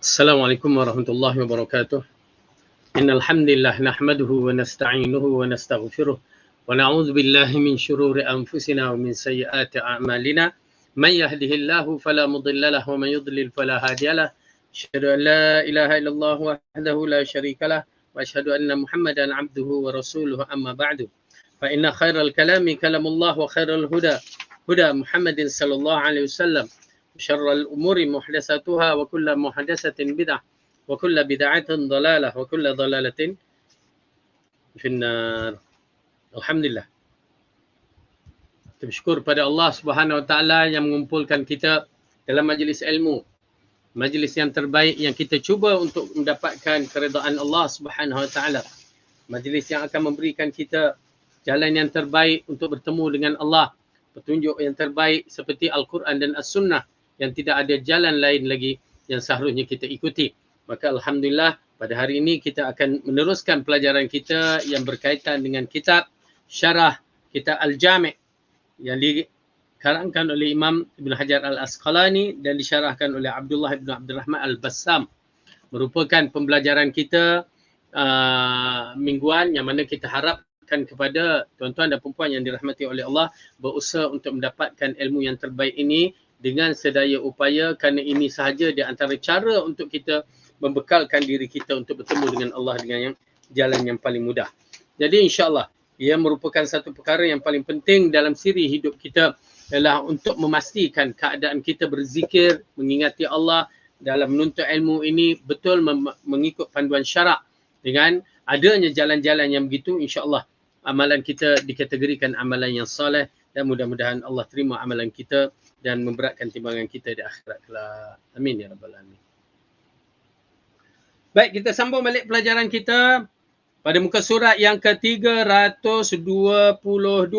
Assalamualaikum warahmatullahi wabarakatuh. Innal hamdalillah nahmaduhu wa nasta'inuhu wa nastaghfiruh wa na'udzu billahi min shururi anfusina wa min sayyiati a'malina. Man yahdihillahu fala mudilla lahu wa man yudlil fala hadiyalah. Asyhadu an la ilaha illallah wahdahu la syarikalah wa asyhadu anna Muhammadan 'abduhu wa rasuluhu amma ba'du. Fa inna khairal kalami kalamullah wa khairal huda huda Muhammadin sallallahu alaihi wasallam. Syarrul umuri muhdatsatuha wa kullu muhdatsatin bid'ah wa kullu bid'atin dhalalah wa kullu dhalalatin finnar. Alhamdulillah. Kita bersyukur pada Allah Subhanahu wa taala yang mengumpulkan kita dalam majlis ilmu. Majlis yang terbaik yang kita cuba untuk mendapatkan keredaan Allah Subhanahu wa taala. Majlis yang akan memberikan kita jalan yang terbaik untuk bertemu dengan Allah. Petunjuk yang terbaik seperti Al-Quran dan As-Sunnah yang tidak ada jalan lain lagi yang seharusnya kita ikuti. Maka Alhamdulillah pada hari ini kita akan meneruskan pelajaran kita yang berkaitan dengan kitab Syarah Kitab Al-Jami' yang dikarangkan oleh Imam Ibn Hajar Al-Asqalani dan disyarahkan oleh Abdullah Ibn Abdul Rahman Al-Bassam. Merupakan pembelajaran kita mingguan yang mana kita harapkan kepada tuan-tuan dan puan yang dirahmati oleh Allah berusaha untuk mendapatkan ilmu yang terbaik ini dengan sedaya upaya, kerana ini sahaja di antara cara untuk kita membekalkan diri kita untuk bertemu dengan Allah dengan yang jalan yang paling mudah. Jadi insya-Allah ia merupakan satu perkara yang paling penting dalam siri hidup kita ialah untuk memastikan keadaan kita berzikir, mengingati Allah dalam menuntut ilmu ini betul mengikut panduan syarak. Dengan adanya jalan-jalan yang begitu, insya-Allah amalan kita dikategorikan amalan yang soleh dan mudah-mudahan Allah terima amalan kita dan memberatkan timbangan kita di akhirat kelak. Amin ya rabbal alamin. Baik, kita sambung balik pelajaran kita pada muka surat yang ke-322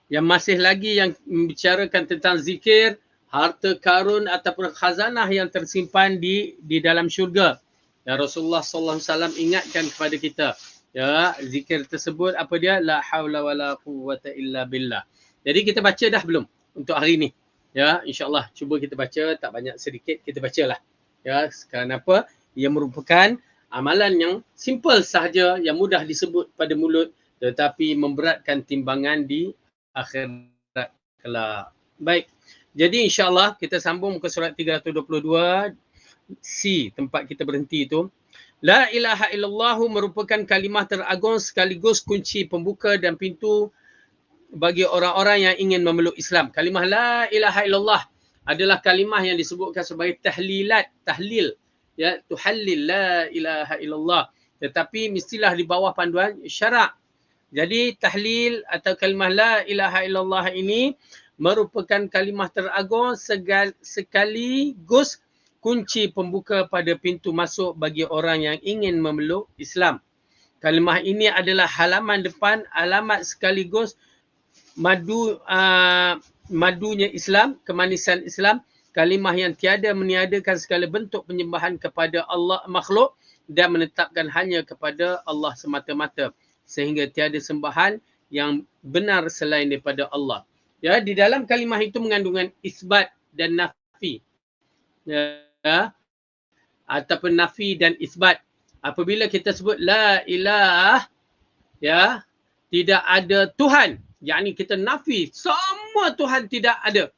yang masih lagi yang membicarakan tentang zikir, harta karun ataupun khazanah yang tersimpan di dalam syurga. Ya, Rasulullah sallallahu alaihi wasallam ingatkan kepada kita, ya, zikir tersebut apa dia? La haula wala quwwata illa billah. Jadi kita baca dah belum untuk hari ni? Ya, insya-Allah cuba kita baca, tak banyak sedikit kita bacalah. Ya, kenapa? Ia merupakan amalan yang simple sahaja, yang mudah disebut pada mulut tetapi memberatkan timbangan di akhirat kelak. Baik. Jadi insya-Allah kita sambung ke surat 322 C, tempat kita berhenti itu. La ilaha illallah merupakan kalimah teragung sekaligus kunci pembuka dan pintu bagi orang-orang yang ingin memeluk Islam. Kalimah la ilaha illallah adalah kalimah yang disebutkan sebagai tahlilat, tahlil, ya, tuhallil la ilaha illallah, tetapi mestilah di bawah panduan syarak. Jadi tahlil atau kalimah la ilaha illallah ini merupakan kalimah teragung sekaligus kunci pembuka pada pintu masuk bagi orang yang ingin memeluk Islam. Kalimah ini adalah halaman depan, alamat sekaligus madunya Islam, kemanisan Islam, kalimah yang tiada meniadakan segala bentuk penyembahan kepada Allah makhluk dan menetapkan hanya kepada Allah semata-mata sehingga tiada sembahan yang benar selain daripada Allah. Ya, di dalam kalimah itu mengandungan isbat dan nafi. Ya, ataupun nafi dan isbat. Apabila kita sebut la ilah, ya, tidak ada Tuhan, yakni kita nafi semua Tuhan tidak ada.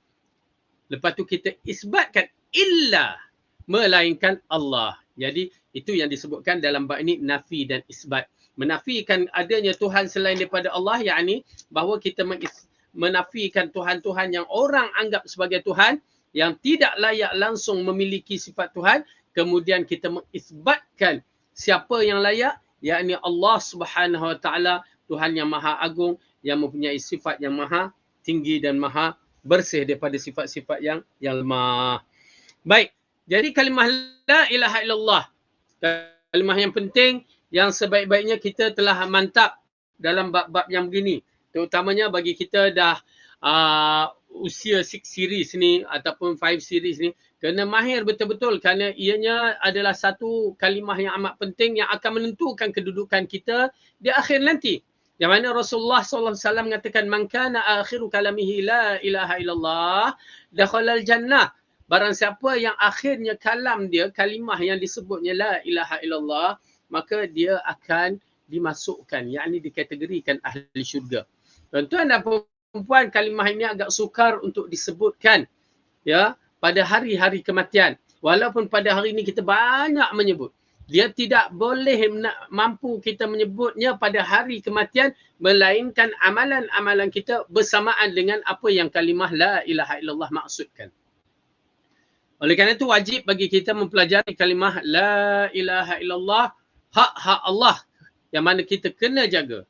Lepas tu kita isbatkan illa, melainkan Allah. Jadi itu yang disebutkan dalam bab ini nafi dan isbat. Menafikan adanya Tuhan selain daripada Allah, yakni bahawa kita menafikan Tuhan-Tuhan yang orang anggap sebagai Tuhan yang tidak layak langsung memiliki sifat Tuhan, kemudian kita mengisbatkan siapa yang layak, yakni Allah Subhanahu wa taala, Tuhan yang maha agung, yang mempunyai sifat yang maha tinggi dan maha bersih daripada sifat-sifat yang lemah. Baik, jadi kalimah la ilaha illallah, kalimah yang penting yang sebaik-baiknya kita telah mantap dalam bab-bab yang begini, terutamanya bagi kita dah usia 6 series ni ataupun 5 series ni, kena mahir betul-betul kerana ianya adalah satu kalimah yang amat penting yang akan menentukan kedudukan kita di akhir nanti. Yang mana Rasulullah SAW mengatakan, man kana akhiru kalamihi la ilaha illallah dakhalal jannah. barang siapa yang akhirnya kalam dia, kalimah yang disebutnya la ilaha illallah, maka dia akan dimasukkan, yakni dikategorikan ahli syurga. Tuan-tuan dan puan, kalimah ini agak sukar untuk disebutkan ya pada hari-hari kematian. Walaupun pada hari ini kita banyak menyebut, dia tidak boleh mampu kita menyebutnya pada hari kematian, melainkan amalan-amalan kita bersamaan dengan apa yang kalimah la ilaha illallah maksudkan. Oleh kerana itu wajib bagi kita mempelajari kalimah la ilaha illallah, hak-hak Allah yang mana kita kena jaga.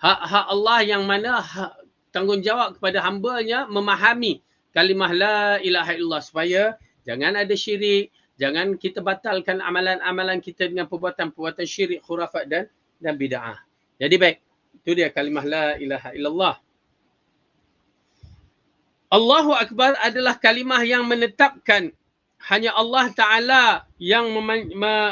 Hak-hak Allah yang mana tanggungjawab kepada hamba-Nya memahami kalimah la ilaha illallah, supaya jangan ada syirik, jangan kita batalkan amalan-amalan kita dengan perbuatan-perbuatan syirik, khurafat dan bid'ah. Jadi baik, itu dia kalimah la ilaha illallah. Allahu Akbar adalah kalimah yang menetapkan hanya Allah Ta'ala yang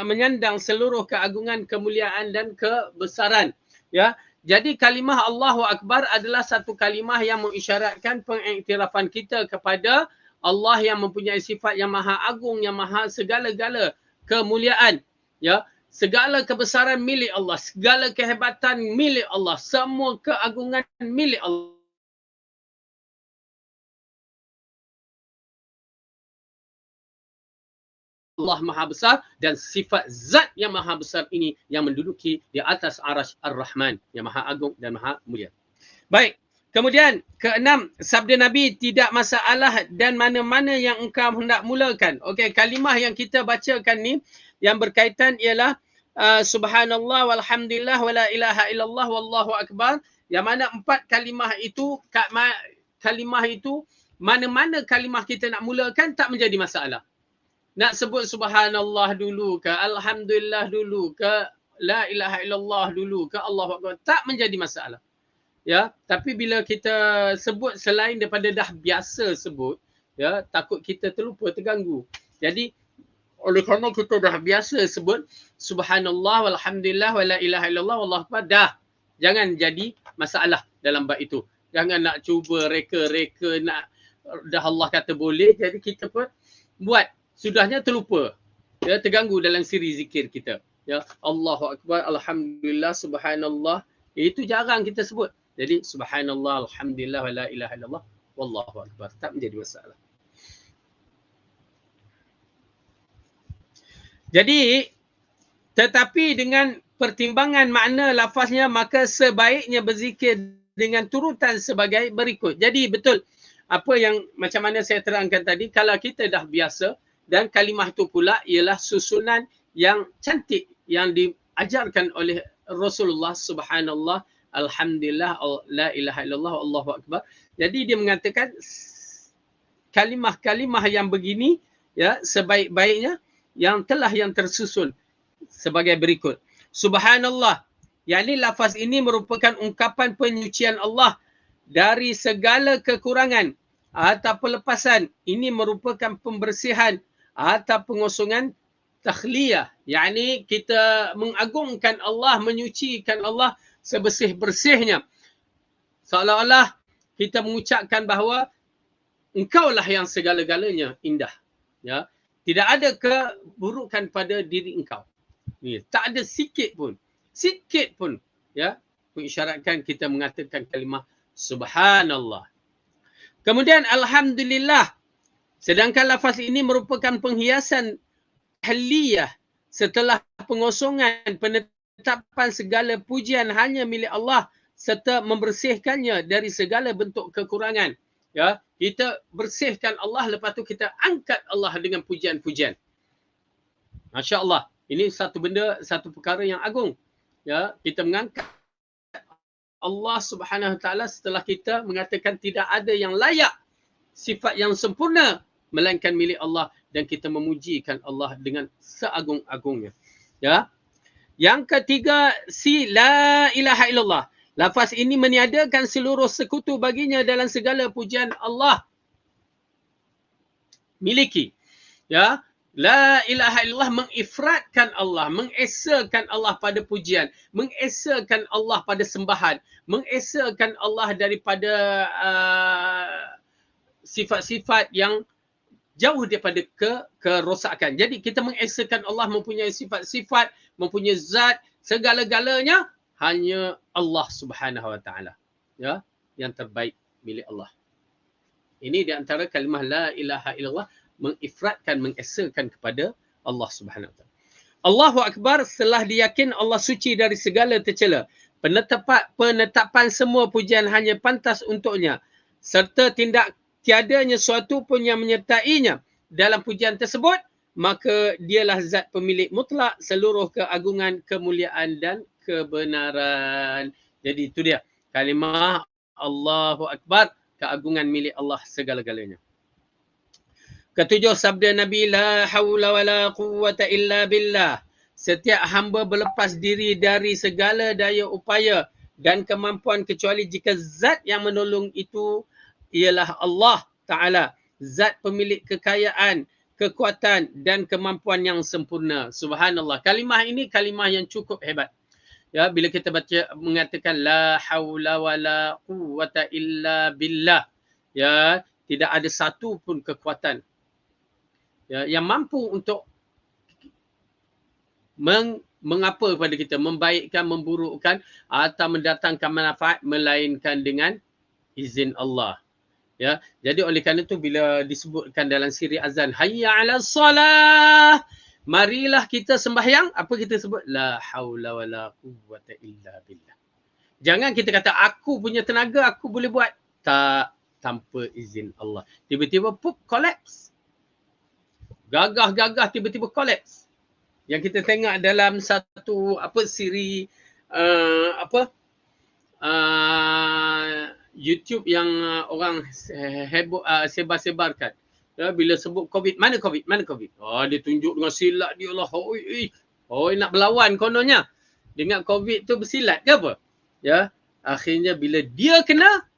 menyandang seluruh keagungan, kemuliaan dan kebesaran. Ya, jadi kalimah Allahu Akbar adalah satu kalimah yang mengisyaratkan pengiktirafan kita kepada Allah yang mempunyai sifat yang maha agung, yang maha segala-gala kemuliaan. Ya, segala kebesaran milik Allah, segala kehebatan milik Allah, semua keagungan milik Allah. Allah Maha Besar, dan sifat zat yang Maha Besar ini yang menduduki di atas arasy Ar-Rahman yang Maha Agung dan Maha Mulia. Baik, kemudian keenam, sabda Nabi, tidak masalah dan mana-mana yang engkau hendak mulakan. Okey, kalimah yang kita bacakan ni yang berkaitan ialah subhanallah walhamdulillah wala ilaha illallah wallahu akbar, yang mana empat kalimah itu mana-mana kalimah kita nak mulakan tak menjadi masalah. Nak sebut subhanallah dulu ke, alhamdulillah dulu ke, la ilaha illallah dulu ke, Allahu Akbar, tak menjadi masalah. Ya, tapi bila kita sebut selain daripada dah biasa sebut, ya, takut kita terlupa, terganggu. Jadi oleh kerana kita dah biasa sebut subhanallah walhamdulillah wala ilaha illallah wallahu akbar, dah jangan jadi masalah dalam bab itu. Jangan nak cuba reka-reka, nak dah Allah kata boleh, jadi kita pun buat, sudahnya terlupa, ya, terganggu dalam siri zikir kita. Ya, Allahu Akbar, alhamdulillah, subhanallah, itu jarang kita sebut. Jadi subhanallah, alhamdulillah, wala ilaha illallah, wallahu akbar, tak menjadi masalah. Jadi tetapi dengan pertimbangan makna lafaznya, maka sebaiknya berzikir dengan turutan sebagai berikut. Jadi betul apa yang macam mana saya terangkan tadi, kalau kita dah biasa, dan kalimah itu pula ialah susunan yang cantik yang diajarkan oleh Rasulullah, subhanallah, alhamdulillah, la ilaha illallah, Allahu akbar. Jadi dia mengatakan kalimah-kalimah yang begini, ya, sebaik-baiknya yang tersusun sebagai berikut. Subhanallah, yakni lafaz ini merupakan ungkapan penyucian Allah dari segala kekurangan atau pelepasan. Ini merupakan pembersihan atau pengosongan takhliyah, yakni kita mengagungkan Allah, menyucikan Allah sebersih-bersihnya, seolah-olah kita mengucapkan bahawa engkaulah yang segala-galanya indah, ya, tidak ada keburukan pada diri engkau, ya, tak ada sikit pun, ya, mengisyaratkan kita mengatakan kalimah subhanallah. Kemudian alhamdulillah, sedangkan lafaz ini merupakan penghiasan tahliyah setelah pengosongan, penetapan segala pujian hanya milik Allah serta membersihkannya dari segala bentuk kekurangan. Ya, kita bersihkan Allah, lepas tu kita angkat Allah dengan pujian-pujian. Masya-Allah, ini satu benda, satu perkara yang agung. Ya, kita mengangkat Allah Subhanahu Wa Taala setelah kita mengatakan tidak ada yang layak sifat yang sempurna melainkan milik Allah, dan kita memujikan Allah dengan seagung-agungnya. Ya. Yang ketiga, la ilaha illallah. Lafaz ini meniadakan seluruh sekutu baginya dalam segala pujian Allah miliki. Ya. La ilaha illallah mengifratkan Allah, mengesakan Allah pada pujian, mengesakan Allah pada sembahan, mengesakan Allah daripada sifat-sifat yang jauh daripada kerosakan. Jadi kita mengesakan Allah mempunyai sifat-sifat, mempunyai zat, segala-galanya hanya Allah Subhanahu Wa Taala. Ya, yang terbaik milik Allah. Ini di antara kalimah la ilaha illallah, mengifratkan, mengesakan kepada Allah Subhanahu Wa Taala. Allahu Akbar, setelah diyakin Allah suci dari segala tercela. Penetapan semua pujian hanya pantas untuknya. Serta tindak tiadanya suatu pun yang menyertainya dalam pujian tersebut, maka dialah zat pemilik mutlak seluruh keagungan, kemuliaan dan kebenaran. Jadi itu dia kalimah Allahu Akbar, keagungan milik Allah segala-galanya. Ketujuh, sabda Nabi, la hawla wa la quwwata illa billah. Setiap hamba berlepas diri dari segala daya upaya dan kemampuan kecuali jika zat yang menolong itu ialah Allah Ta'ala. Zat pemilik kekayaan, kekuatan dan kemampuan yang sempurna. Subhanallah. Kalimah ini kalimah yang cukup hebat. Ya, bila kita baca mengatakan la hawla wa la quwwata illa billah. Ya, tidak ada satu pun kekuatan ya, yang mampu untuk mengapa kepada kita, membaikkan, memburukkan atau mendatangkan manfaat melainkan dengan izin Allah. Ya, jadi oleh kerana itu bila disebutkan dalam siri azan, hayya 'alas salah, marilah kita sembahyang, apa kita sebut? La haula wala quwwata illa billah. Jangan kita kata aku punya tenaga aku boleh buat. Tak, tanpa izin Allah. Tiba-tiba pop collapse. Gagah-gagah tiba-tiba collapse. Yang kita tengok dalam satu siri YouTube yang orang heboh sebar-sebarkan. Ya, bila sebut COVID, mana COVID? Mana COVID? Dia tunjuk dengan silat dia lah. Nak berlawan kononnya. Dengan COVID tu bersilat ke apa? Ya, akhirnya bila dia kena,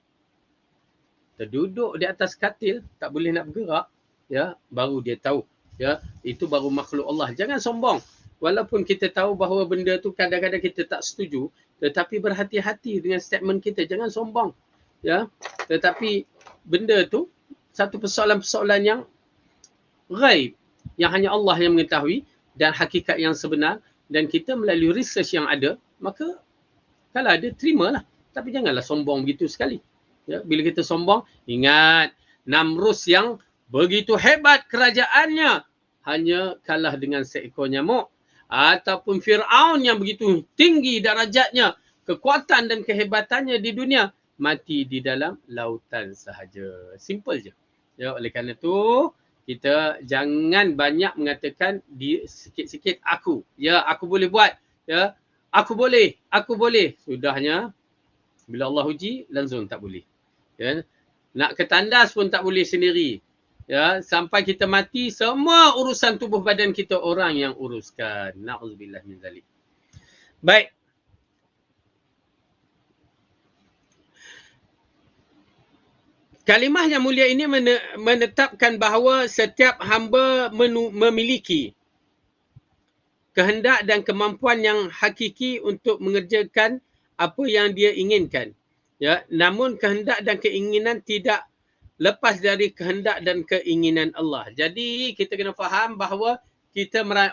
terduduk di atas katil, tak boleh nak bergerak, ya, baru dia tahu. Ya, itu baru makhluk Allah. Jangan sombong. Walaupun kita tahu bahawa benda tu kadang-kadang kita tak setuju, tetapi berhati-hati dengan statement kita. Jangan sombong. Ya, tetapi benda tu satu persoalan-persoalan yang ghaib, yang hanya Allah yang mengetahui dan hakikat yang sebenar, dan kita melalui research yang ada, maka kalau ada, terimalah. Tapi janganlah sombong begitu sekali. Ya, bila kita sombong, ingat Namrus yang begitu hebat kerajaannya hanya kalah dengan seekor nyamuk, ataupun Fir'aun yang begitu tinggi darajatnya, kekuatan dan kehebatannya di dunia, mati di dalam lautan sahaja. Simple je. Ya, oleh kerana itu kita jangan banyak mengatakan di sikit-sikit aku. Ya, aku boleh buat. Ya, aku boleh. Sudahnya bila Allah uji, langsung tak boleh. Ya, nak ke tandas pun tak boleh sendiri. Ya, sampai kita mati, semua urusan tubuh badan kita orang yang uruskan. Na'udzubillah min zalik. Baik. Kalimah yang mulia ini menetapkan bahawa setiap hamba memiliki kehendak dan kemampuan yang hakiki untuk mengerjakan apa yang dia inginkan. Ya, namun kehendak dan keinginan tidak lepas dari kehendak dan keinginan Allah. Jadi kita kena faham bahawa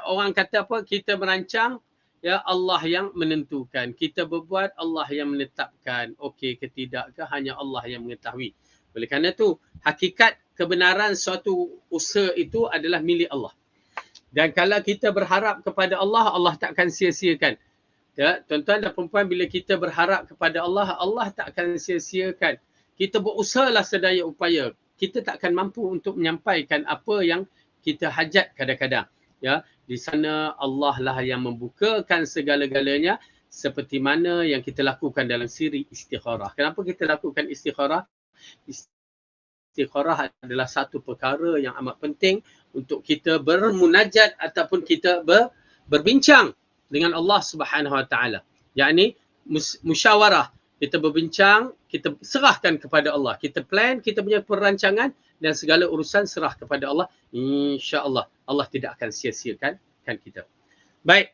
orang kata apa? Kita merancang, ya, Allah yang menentukan. Kita berbuat, Allah yang menetapkan. Okey ke tidak ke, hanya Allah yang mengetahui. Oleh kerana itu, hakikat kebenaran suatu usaha itu adalah milik Allah. Dan kalau kita berharap kepada Allah, Allah tak akan sia-siakan. Ya, tuan-tuan dan perempuan, bila kita berharap kepada Allah, Allah tak akan sia-siakan. Kita berusahalah sedaya upaya. Kita tak akan mampu untuk menyampaikan apa yang kita hajat kadang-kadang. Ya, di sana Allah lah yang membukakan segala-galanya, seperti mana yang kita lakukan dalam siri istikharah. Kenapa kita lakukan istikharah? Istikharah adalah satu perkara yang amat penting untuk kita bermunajat ataupun kita berbincang dengan Allah Subhanahu Wa Taala. Yakni musyawarah. Kita berbincang, kita serahkan kepada Allah. Kita plan, kita punya perancangan dan segala urusan serah kepada Allah. InsyaAllah, Allah tidak akan sia-siakan kita. Baik.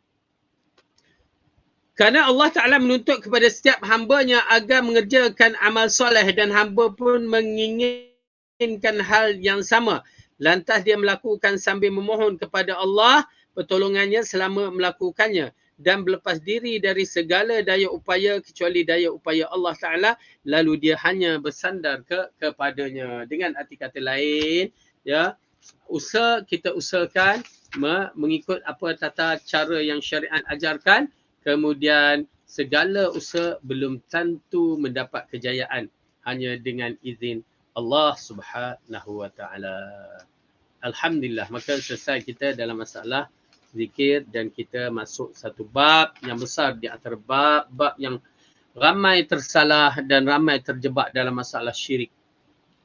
Kerana Allah Ta'ala menuntut kepada setiap hambanya agar mengerjakan amal soleh dan hamba pun menginginkan hal yang sama. lantas dia melakukan sambil memohon kepada Allah pertolongannya selama melakukannya dan berlepas diri dari segala daya upaya kecuali daya upaya Allah Ta'ala, lalu dia hanya bersandar kepadanya. Dengan arti kata lain, ya, kita usahakan mengikut apa tata cara yang syariat ajarkan, kemudian segala usaha belum tentu mendapat kejayaan hanya dengan izin Allah Subhanahu wa Ta'ala. Alhamdulillah, maka selesai kita dalam masalah zikir dan kita masuk satu bab yang besar di antara bab yang ramai tersalah dan ramai terjebak dalam masalah syirik.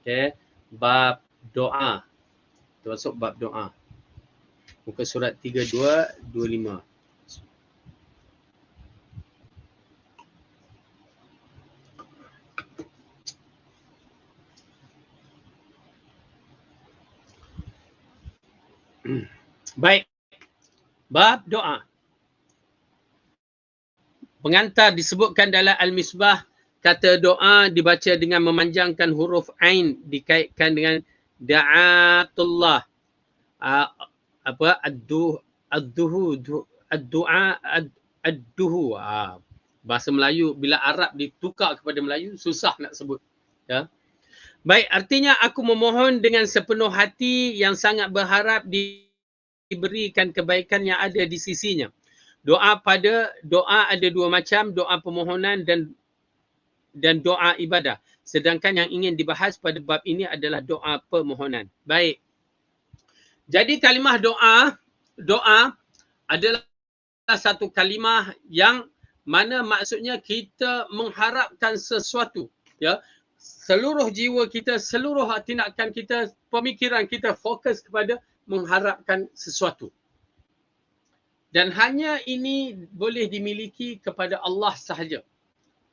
Okay. Bab doa. Termasuk bab doa. Muka surat 3225. Baik. Bab doa. Pengantar disebutkan dalam Al-Misbah, kata doa dibaca dengan memanjangkan huruf Ain dikaitkan dengan da'atullah. Ad-duhu. Bahasa Melayu, bila Arab ditukar kepada Melayu, susah nak sebut. Ya. Baik, artinya aku memohon dengan sepenuh hati yang sangat berharap diberikan kebaikan yang ada di sisinya. Doa ada dua macam, doa permohonan dan doa ibadah. Sedangkan yang ingin dibahas pada bab ini adalah doa permohonan. Baik. Jadi kalimah doa adalah satu kalimah yang mana maksudnya kita mengharapkan sesuatu, ya. Seluruh jiwa kita, seluruh tindakan kita, pemikiran kita fokus kepada mengharapkan sesuatu. Dan hanya ini boleh dimiliki kepada Allah sahaja.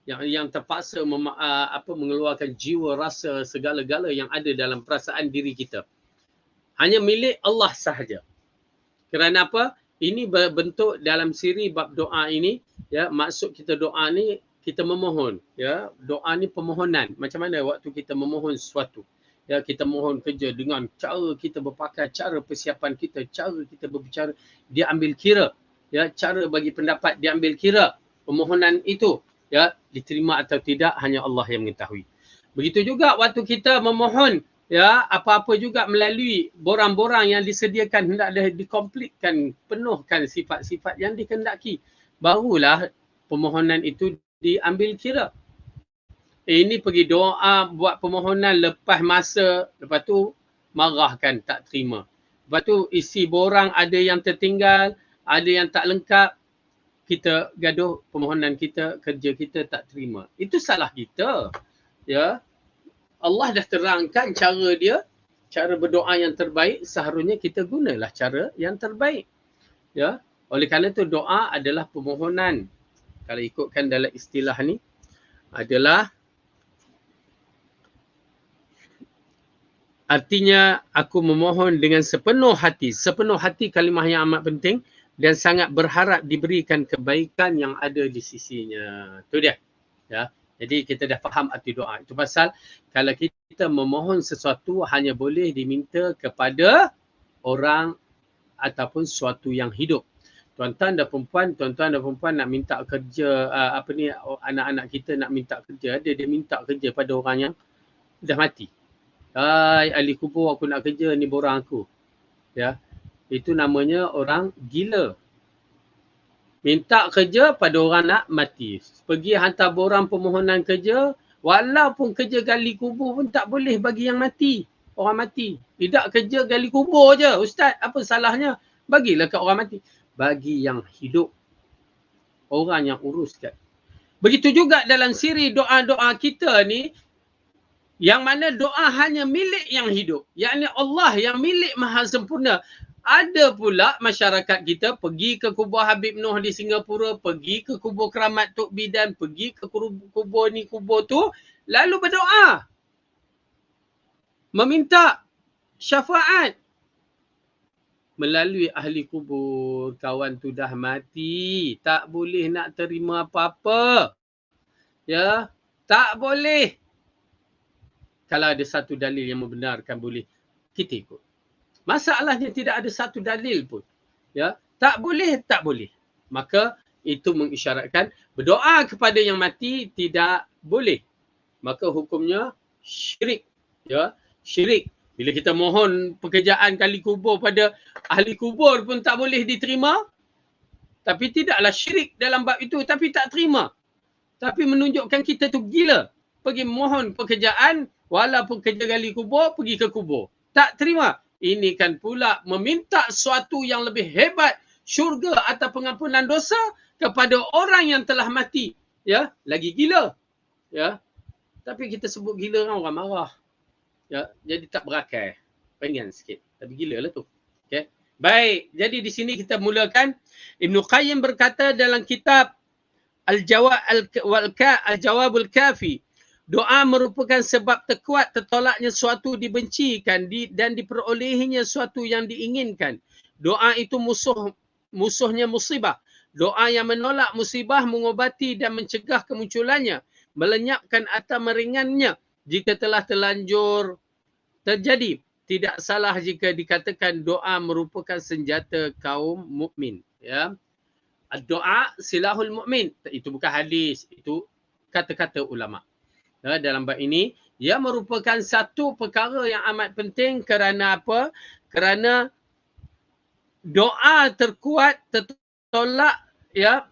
Yang terpaksa mengeluarkan jiwa, rasa, segala-gala yang ada dalam perasaan diri kita. Hanya milik Allah sahaja. Kerana apa? Ini berbentuk dalam siri bab doa ini, ya, maksud kita doa ni kita memohon, ya. Doa ni permohonan. Macam mana waktu kita memohon sesuatu? Ya, kita mohon kerja dengan cara kita berpakai, cara persiapan kita, cara kita berbicara, dia ambil kira, ya, cara bagi pendapat dia ambil kira. Permohonan itu, ya, diterima atau tidak hanya Allah yang mengetahui. Begitu juga waktu kita memohon, ya, apa-apa juga melalui borang-borang yang disediakan hendaklah dikomplitkan, penuhkan sifat-sifat yang dikehendaki, barulah permohonan itu diambil kira. Ini pergi doa buat permohonan lepas masa, lepas tu marahkan, tak terima. Lepas tu isi borang ada yang tertinggal, ada yang tak lengkap, kita gaduh permohonan kita, kerja kita tak terima. Itu salah kita, ya. Allah dah terangkan cara dia, cara berdoa yang terbaik, seharusnya kita gunalah cara yang terbaik. Ya. Oleh kerana itu doa adalah permohonan. Kalau ikutkan dalam istilah ni adalah artinya aku memohon dengan sepenuh hati. Sepenuh hati kalimah yang amat penting dan sangat berharap diberikan kebaikan yang ada di sisinya. Itu dia. Ya. Jadi kita dah faham arti doa. Itu pasal kalau kita memohon sesuatu hanya boleh diminta kepada orang ataupun sesuatu yang hidup. Tuan-tuan dan perempuan nak minta kerja, anak-anak kita nak minta kerja, dia minta kerja pada orang yang dah mati. Hai, ahli kubur, aku nak kerja, ni borang aku. Ya. Itu namanya orang gila. Minta kerja pada orang nak mati. Pergi hantar borang permohonan kerja, walaupun kerja gali kubur pun tak boleh bagi yang mati. Orang mati. Tidak kerja gali kubur je. Ustaz, apa salahnya? Bagilah kat orang mati. Bagi yang hidup. Orang yang uruskan. Begitu juga dalam siri doa-doa kita ni, yang mana doa hanya milik yang hidup. Yakni Allah yang milik maha sempurna. Ada pula masyarakat kita pergi ke kubur Habib Noh di Singapura, pergi ke kubur Keramat Tok Bidan, pergi ke kubur ni, kubur tu, lalu berdoa. Meminta syafaat. Melalui ahli kubur, kawan tu dah mati, tak boleh nak terima apa-apa. Ya, tak boleh. Kalau ada satu dalil yang membenarkan boleh, kita ikut. Masalahnya tidak ada satu dalil pun. Ya, tak boleh, tak boleh. Maka itu mengisyaratkan berdoa kepada yang mati tidak boleh. Maka hukumnya syirik. Ya, syirik. Bila kita mohon pekerjaan kali kubur pada ahli kubur pun tak boleh diterima. Tapi tidaklah syirik dalam bab itu, tapi tak terima. Tapi menunjukkan kita tu gila. Pergi mohon pekerjaan, walaupun kerja gali kubur, pergi ke kubur. Tak terima. Ini kan pula meminta sesuatu yang lebih hebat, syurga atau pengampunan dosa kepada orang yang telah mati. Ya, lagi gila. Ya. Tapi kita sebut gila kan orang marah. Ya, jadi tak berakal. Pengen sikit. Tapi gila lah tu. Okay. Baik, jadi di sini kita mulakan. Ibn Qayyim berkata dalam kitab Al-Jawabul Kafi, doa merupakan sebab terkuat tertolaknya suatu dibencikan dan diperolehinya suatu yang diinginkan. Doa itu musuhnya musibah. Doa yang menolak musibah mengobati dan mencegah kemunculannya, melenyapkan atau meringannya jika telah terlanjur terjadi. Tidak salah jika dikatakan doa merupakan senjata kaum mukmin. Ya. Doa silahul mukmin. Itu bukan hadis, itu kata-kata ulama. Ya, dalam bab ini, ia merupakan satu perkara yang amat penting kerana apa? Kerana doa terkuat, tertolak, ya,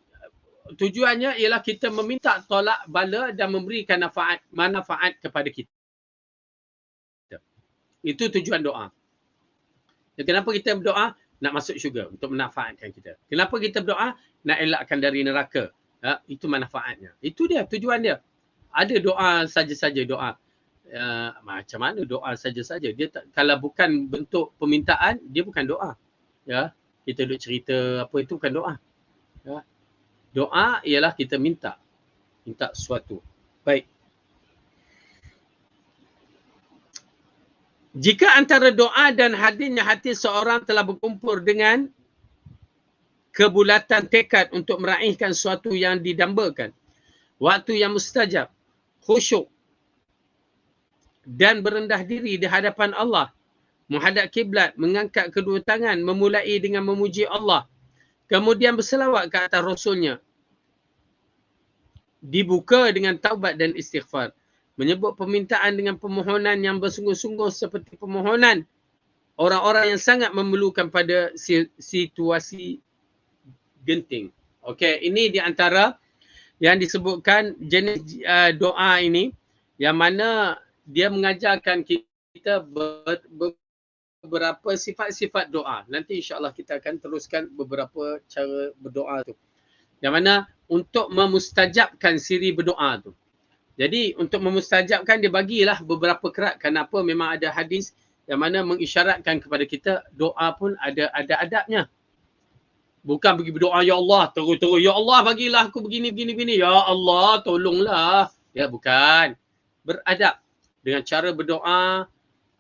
tujuannya ialah kita meminta tolak bala dan memberikan manfaat kepada kita. Itu tujuan doa. Dan kenapa kita berdoa? Nak masuk syurga, untuk manfaatkan kita. Kenapa kita berdoa? Nak elakkan dari neraka. Ya, itu manfaatnya. Itu dia, tujuan dia. Ada doa saja-saja doa. Macam mana doa saja-saja? Dia tak, kalau bukan bentuk permintaan, dia bukan doa. Ya, kita duk cerita apa itu bukan doa. Ya. Doa ialah kita minta sesuatu. Baik. Jika antara doa dan hadirnya hati seorang telah berkumpul dengan kebulatan tekad untuk meraihkan sesuatu yang didambakan, waktu yang mustajab, khusyuk dan berendah diri di hadapan Allah, menghadap kiblat, mengangkat kedua tangan, memulai dengan memuji Allah, kemudian berselawat ke atas Rasulnya, dibuka dengan taubat dan istighfar, menyebut permintaan dengan permohonan yang bersungguh-sungguh seperti permohonan orang-orang yang sangat memerlukan pada situasi genting. Okey, ini di antara yang disebutkan jenis doa ini, yang mana dia mengajarkan kita beberapa sifat-sifat doa. Nanti insya-Allah kita akan teruskan beberapa cara berdoa tu. Yang mana untuk memustajabkan siri berdoa tu. Jadi untuk memustajabkan dia bagilah beberapa kerat. Kenapa? Memang ada hadis yang mana mengisyaratkan kepada kita doa pun ada adabnya. Bukan pergi berdoa, ya Allah, terus-terus, ya Allah bagilah aku begini, ya Allah tolonglah. Ya bukan. Beradab dengan cara berdoa.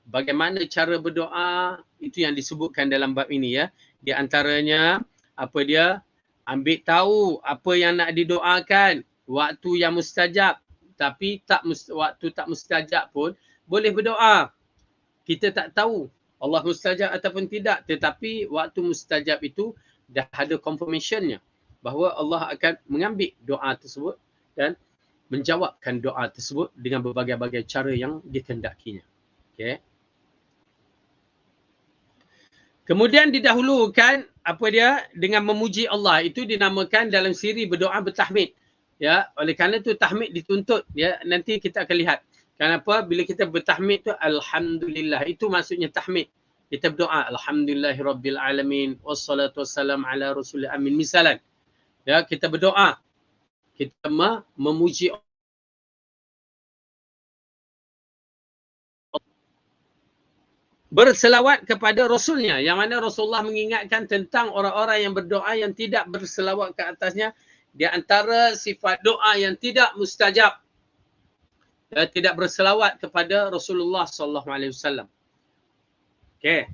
Bagaimana cara berdoa, itu yang disebutkan dalam bab ini ya. Di antaranya, apa dia? Ambil tahu apa yang nak didoakan. Waktu yang mustajab. Tapi waktu tak mustajab pun boleh berdoa. Kita tak tahu Allah mustajab ataupun tidak. Tetapi waktu mustajab itu dah ada confirmationnya bahawa Allah akan mengambil doa tersebut dan menjawabkan doa tersebut dengan berbagai-bagai cara yang dikehendakinya. Okay. Kemudian didahulukan apa dia? Dengan memuji Allah. Itu dinamakan dalam siri berdoa bertahmid. Ya, oleh kerana itu tahmid dituntut, ya, nanti kita akan lihat. Kenapa? Bila kita bertahmid tu alhamdulillah, itu maksudnya tahmid. Kita berdoa alhamdulillahirabbil alamin wassalatu wassalam ala rasulil amin misalan. Ya, kita berdoa. Kita memuji berselawat kepada Rasulnya, yang mana Rasulullah mengingatkan tentang orang-orang yang berdoa yang tidak berselawat ke atasnya. Di antara sifat doa yang tidak mustajab, tidak berselawat kepada Rasulullah SAW. Okey.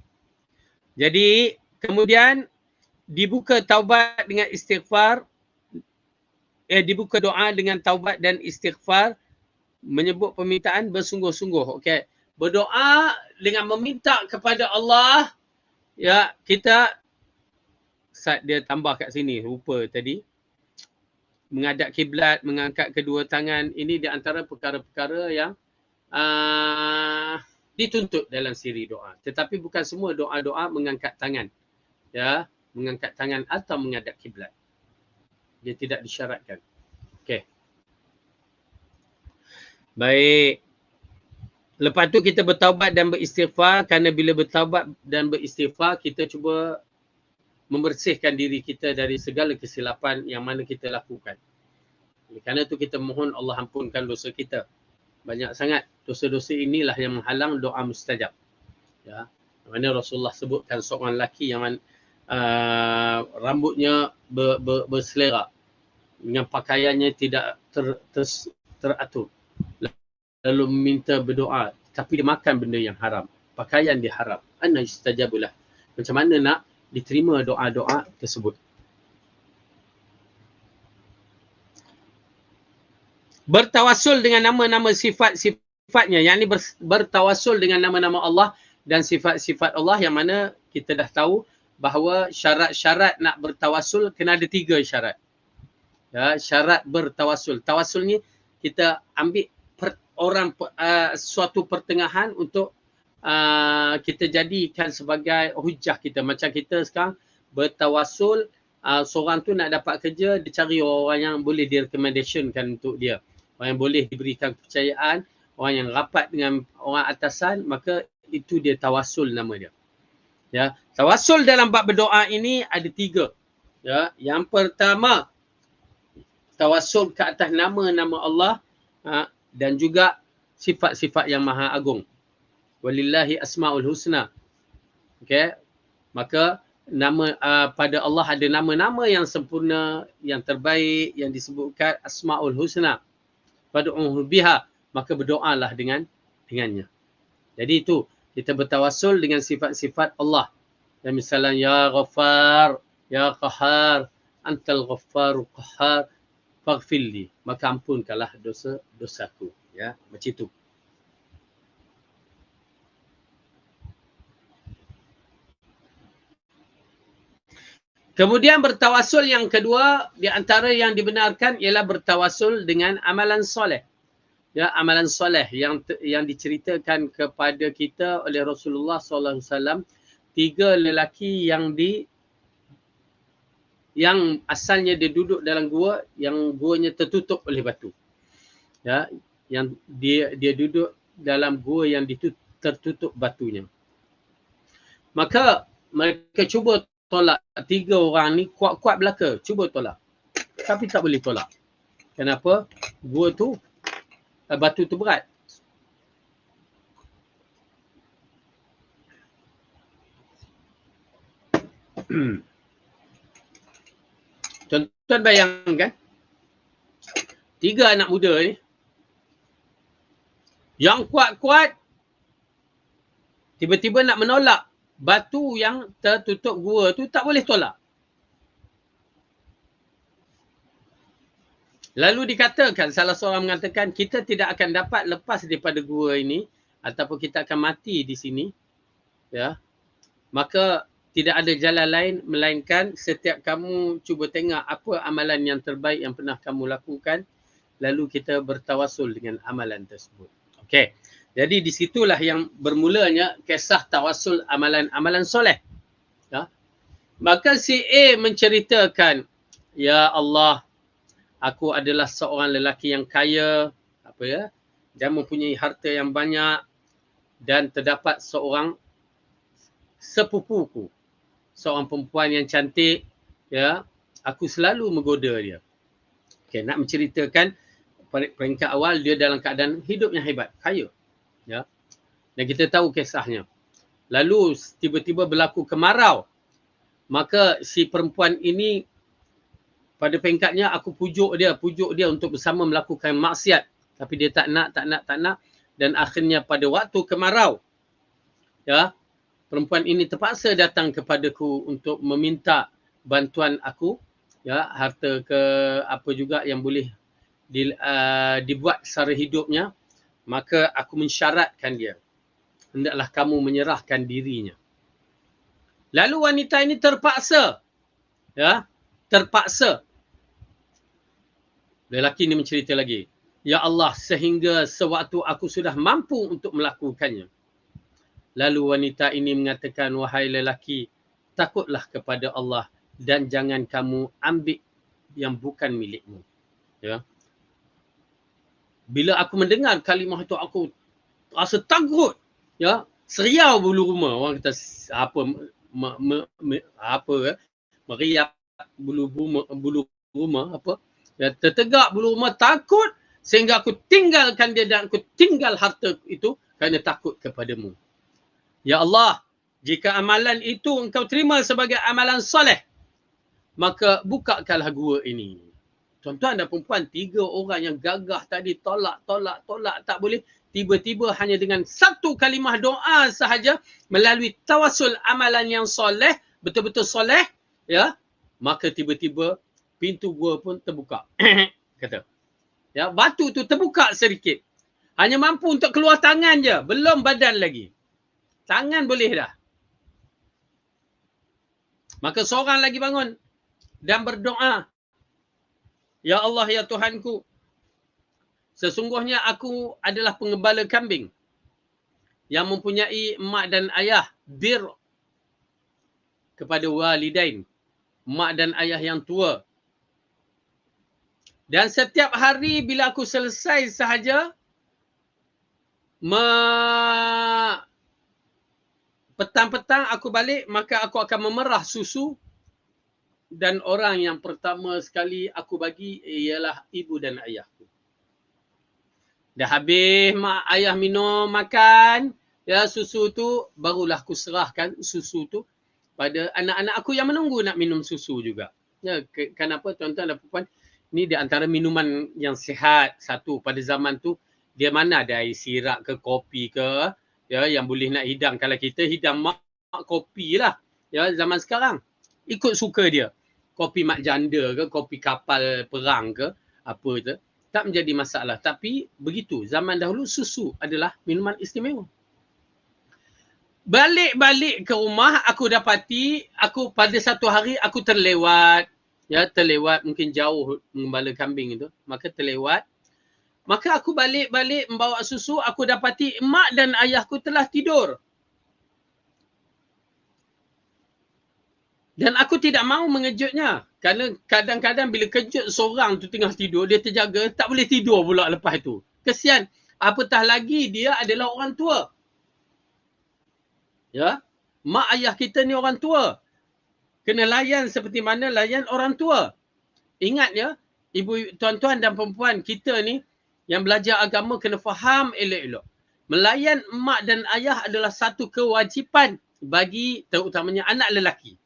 Jadi kemudian dibuka taubat dengan istighfar, dibuka doa dengan taubat dan istighfar, menyebut permintaan bersungguh-sungguh. Okey. Berdoa dengan meminta kepada Allah Ya, kita dia tambah kat sini rupa tadi. Menghadap kiblat, mengangkat kedua tangan, ini di antara perkara-perkara yang dituntut dalam siri doa. Tetapi bukan semua doa-doa mengangkat tangan. Ya, mengangkat tangan atau menghadap kiblat. Dia tidak disyaratkan. Okey. Baik. Lepas tu kita bertaubat dan beristighfar, kerana bila bertaubat dan beristighfar kita cuba membersihkan diri kita dari segala kesilapan yang mana kita lakukan. Kerana tu kita mohon Allah ampunkan dosa kita. Banyak sangat dosa-dosa inilah yang menghalang doa mustajab. Ya. Mana Rasulullah sebutkan seorang lelaki yang rambutnya berselera, yang pakaiannya tidak teratur, lalu meminta berdoa tapi dia makan benda yang haram, pakaian dia haram, anna yustajabulah. Macam mana nak diterima doa-doa tersebut? Bertawassul dengan nama-nama sifat-sifatnya, yang ini bertawassul dengan nama-nama Allah dan sifat-sifat Allah, yang mana kita dah tahu bahawa syarat-syarat nak bertawassul kena ada 3 syarat. Ya, syarat bertawassul. Tawassul ni kita ambil suatu pertengahan untuk kita jadikan sebagai hujah kita. Macam kita sekarang bertawassul, seorang tu nak dapat kerja, dia cari orang yang boleh direkommendationkan untuk dia. Orang yang boleh diberikan kepercayaan, orang yang rapat dengan orang atasan, maka itu dia tawassul nama dia. Ya, tawassul dalam bab berdoa ini ada 3. Ya, yang pertama tawassul ke atas nama-nama Allah dan juga sifat-sifat yang maha agung. Walillahi asmaul husna. Okey. Maka pada Allah ada nama-nama yang sempurna, yang terbaik, yang disebutkan asmaul husna. Fad'uhu biha, maka berdoalah dengannya. Jadi itu kita bertawassul dengan sifat-sifat Allah. Dan misalnya ya Ghaffar, ya Qahar, antal Ghaffaru Qahar, faghfirli, maka ampunkanlah dosa-dosaku. Ya, macam itu. Kemudian bertawassul yang kedua, di antara yang dibenarkan ialah bertawassul dengan amalan soleh. Ya, amalan soleh yang diceritakan kepada kita oleh Rasulullah SAW, 3 lelaki yang asalnya dia duduk dalam gua, yang guanya tertutup oleh batu. Ya, yang dia duduk dalam gua yang tertutup batunya. Maka mereka cuba tolak, 3 orang ni kuat-kuat belaka, cuba tolak. Tapi tak boleh tolak. Kenapa? Gua tu, batu tu berat. Tuan-tuan bayangkan, 3 anak muda ni, yang kuat-kuat, tiba-tiba nak menolak batu yang tertutup gua tu, tak boleh tolak. Lalu dikatakan, salah seorang mengatakan, kita tidak akan dapat lepas daripada gua ini, ataupun kita akan mati di sini. Ya. Maka tidak ada jalan lain melainkan setiap kamu cuba tengok apa amalan yang terbaik yang pernah kamu lakukan, lalu kita bertawassul dengan amalan tersebut. Okey. Jadi di situlah yang bermulanya kisah tawassul amalan-amalan soleh. Ya. Maka si A menceritakan, ya Allah, aku adalah seorang lelaki yang kaya, dan mempunyai harta yang banyak, dan terdapat seorang sepupuku, seorang perempuan yang cantik, ya, aku selalu menggoda dia. Okey, nak menceritakan peringkat awal dia dalam keadaan hidupnya hebat, kaya. Ya. Dan kita tahu kisahnya. Lalu tiba-tiba berlaku kemarau. Maka si perempuan ini pada peringkatnya aku pujuk dia untuk bersama melakukan maksiat. Tapi dia tak nak. Dan akhirnya pada waktu kemarau, ya, perempuan ini terpaksa datang kepadaku untuk meminta bantuan aku, ya, harta ke apa juga yang boleh dibuat secara hidupnya. Maka aku mensyaratkan dia, hendaklah kamu menyerahkan dirinya. Lalu wanita ini terpaksa. Ya, terpaksa. Lelaki ini mencerita lagi. Ya Allah, sehingga sewaktu aku sudah mampu untuk melakukannya. Lalu wanita ini mengatakan, wahai lelaki, takutlah kepada Allah dan jangan kamu ambil yang bukan milikmu. Ya. Bila aku mendengar kalimah itu, aku rasa takut. Ya, seriau bulu rumah. Orang kata apa meriap bulu rumah apa? Ya, tertegak bulu rumah, takut sehingga aku tinggalkan dia dan aku tinggal harta itu kerana takut kepadamu. Ya Allah, jika amalan itu engkau terima sebagai amalan soleh, maka bukakanlah gua ini. Tuan-tuan dan perempuan, 3 orang yang gagah tadi tolak, tak boleh. Tiba-tiba hanya dengan satu kalimah doa sahaja, melalui tawasul amalan yang soleh, betul-betul soleh, ya, maka tiba-tiba pintu gua pun terbuka. Kata. Ya, batu tu terbuka sedikit. Hanya mampu untuk keluar tangan je, belum badan lagi. Tangan boleh dah. Maka seorang lagi bangun dan berdoa. Ya Allah, ya Tuhanku, sesungguhnya aku adalah pengembala kambing yang mempunyai mak dan ayah bir kepada walidain, mak dan ayah yang tua. Dan setiap hari bila aku selesai sahaja petang-petang aku balik, maka aku akan memerah susu. Dan orang yang pertama sekali aku bagi ialah ibu dan ayahku. Dah habis mak ayah minum makan, ya, susu tu, barulah aku serahkan susu tu pada anak-anak aku yang menunggu nak minum susu juga. Ya, kenapa tuan-tuan dan puan, ni di antara minuman yang sihat satu pada zaman tu. Dia mana ada air sirap ke kopi ke, ya, yang boleh nak hidang. Kalau kita hidang mak kopi lah, ya, zaman sekarang. Ikut suka dia. Kopi mak janda ke, kopi kapal perang ke, apa tu. Tak menjadi masalah. Tapi begitu. Zaman dahulu susu adalah minuman istimewa. Balik-balik ke rumah, aku dapati, aku pada satu hari aku terlewat. Ya, terlewat mungkin jauh mengembala kambing itu. Maka terlewat. Maka aku balik-balik membawa susu, aku dapati mak dan ayahku telah tidur. Dan aku tidak mahu mengejutnya. Kerana kadang-kadang bila kejut seorang tu tengah tidur, dia terjaga, tak boleh tidur pula lepas tu. Kesian. Apatah lagi dia adalah orang tua. Ya, mak ayah kita ni orang tua. Kena layan seperti mana layan orang tua. Ingat ya, ibu, tuan-tuan dan perempuan kita ni yang belajar agama kena faham elok-elok. Melayan mak dan ayah adalah satu kewajipan bagi terutamanya anak lelaki.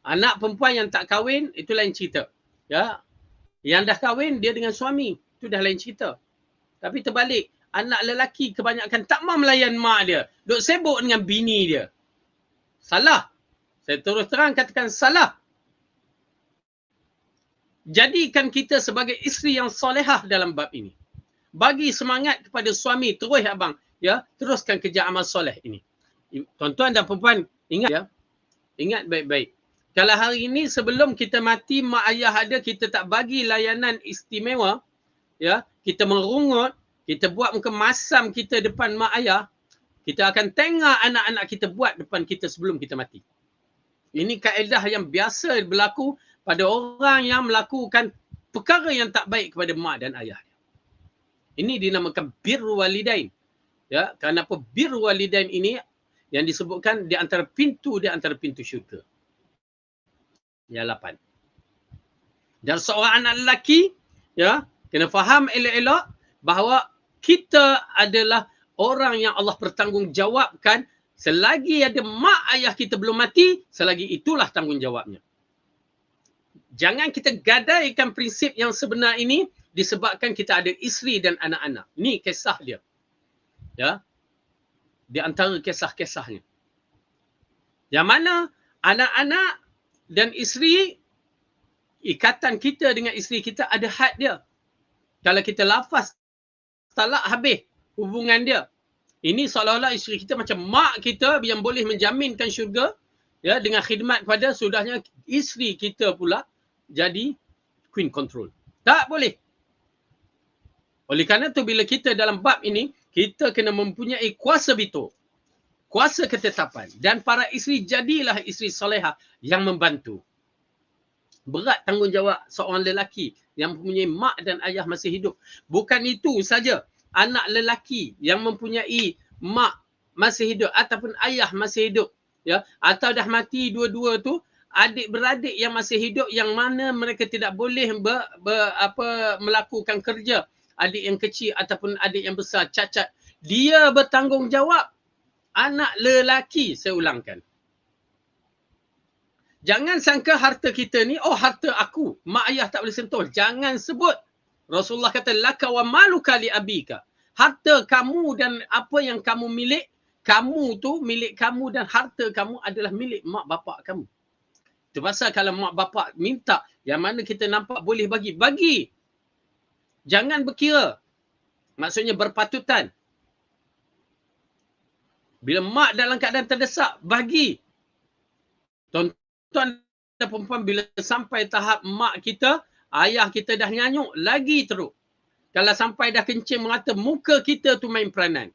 Anak perempuan yang tak kahwin, itu lain cerita. Ya, yang dah kahwin, dia dengan suami. Itu dah lain cerita. Tapi terbalik, anak lelaki kebanyakan tak mahu melayan mak dia. Duk sibuk dengan bini dia. Salah. Saya terus terang katakan salah. Jadikan kita sebagai isteri yang solehah dalam bab ini. Bagi semangat kepada suami, terus abang, ya, teruskan kerja amal soleh ini. Tuan-tuan dan perempuan, ingat ya. Ingat baik-baik. Kalau hari ini sebelum kita mati, mak ayah ada, kita tak bagi layanan istimewa, ya, kita merungut, kita buat muka masam kita depan mak ayah, kita akan tengok anak-anak kita buat depan kita sebelum kita mati. Ini kaedah yang biasa berlaku pada orang yang melakukan perkara yang tak baik kepada mak dan ayah. Ini dinamakan birru walidain. Ya, kenapa birru walidain ini yang disebutkan di antara pintu syurga. Yang 8. Dan seorang anak lelaki, ya, kena faham elok-elok bahawa kita adalah orang yang Allah pertanggungjawabkan selagi ada mak ayah kita belum mati, selagi itulah tanggungjawabnya. Jangan kita gadaikan prinsip yang sebenar ini disebabkan kita ada isteri dan anak-anak. Ini kisah dia. Ya. Di antara kisah-kisahnya. Yang mana anak-anak dan isteri, ikatan kita dengan isteri kita ada had dia. Kalau kita lafaz talak, habis hubungan dia. Ini seolah-olah isteri kita macam mak kita yang boleh menjaminkan syurga. Ya, dengan khidmat kepada sudahnya isteri kita pula jadi queen control. Tak boleh. Oleh kerana tu bila kita dalam bab ini, kita kena mempunyai kuasa veto, kuasa ketetapan. Dan para isteri jadilah isteri solehah yang membantu. Berat tanggungjawab seorang lelaki yang mempunyai mak dan ayah masih hidup. Bukan itu saja, anak lelaki yang mempunyai mak masih hidup ataupun ayah masih hidup, ya, atau dah mati dua-dua tu, adik-beradik yang masih hidup yang mana mereka tidak boleh melakukan kerja, adik yang kecil ataupun adik yang besar cacat, dia bertanggungjawab. Anak lelaki, saya ulangkan. Jangan sangka harta kita ni, oh harta aku, mak ayah tak boleh sentuh. Jangan sebut. Rasulullah kata, laka wa maluka li abika. Harta kamu dan apa yang kamu milik, kamu tu milik kamu dan harta kamu adalah milik mak bapak kamu. Itu pasal kalau mak bapak minta, yang mana kita nampak boleh bagi, bagi. Jangan berkira. Maksudnya berpatutan. Bila mak dalam keadaan terdesak, bagi. Tuan-tuan dan perempuan, bila sampai tahap mak kita, ayah kita dah nyanyuk, lagi teruk. Kalau sampai dah kencing mengata, muka kita tu main peranan.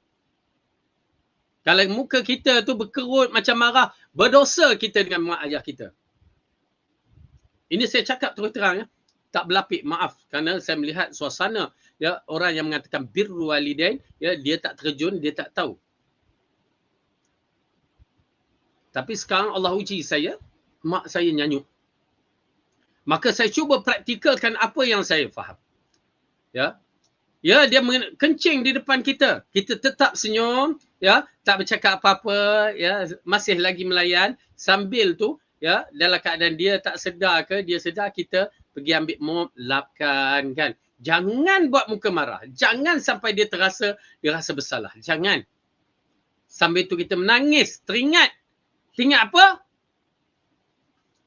Kalau muka kita tu berkerut macam marah, berdosa kita dengan mak ayah kita. Ini saya cakap terus terang, ya. Tak berlapik, maaf. Kerana saya melihat suasana, ya, orang yang mengatakan birru walidain, ya, dia tak terjun, dia tak tahu. Tapi sekarang Allah uji saya, mak saya nyanyuk. Maka saya cuba praktikalkan apa yang saya faham. Ya. Ya, dia kencing di depan kita. Kita tetap senyum, ya, tak bercakap apa-apa, ya, masih lagi melayan. Sambil tu, ya, dalam keadaan dia tak sedar ke, dia sedar, kita pergi ambil mop, lapkan, kan. Jangan buat muka marah. Jangan sampai dia rasa bersalah. Jangan. Sambil tu kita menangis, teringat. Teringat apa?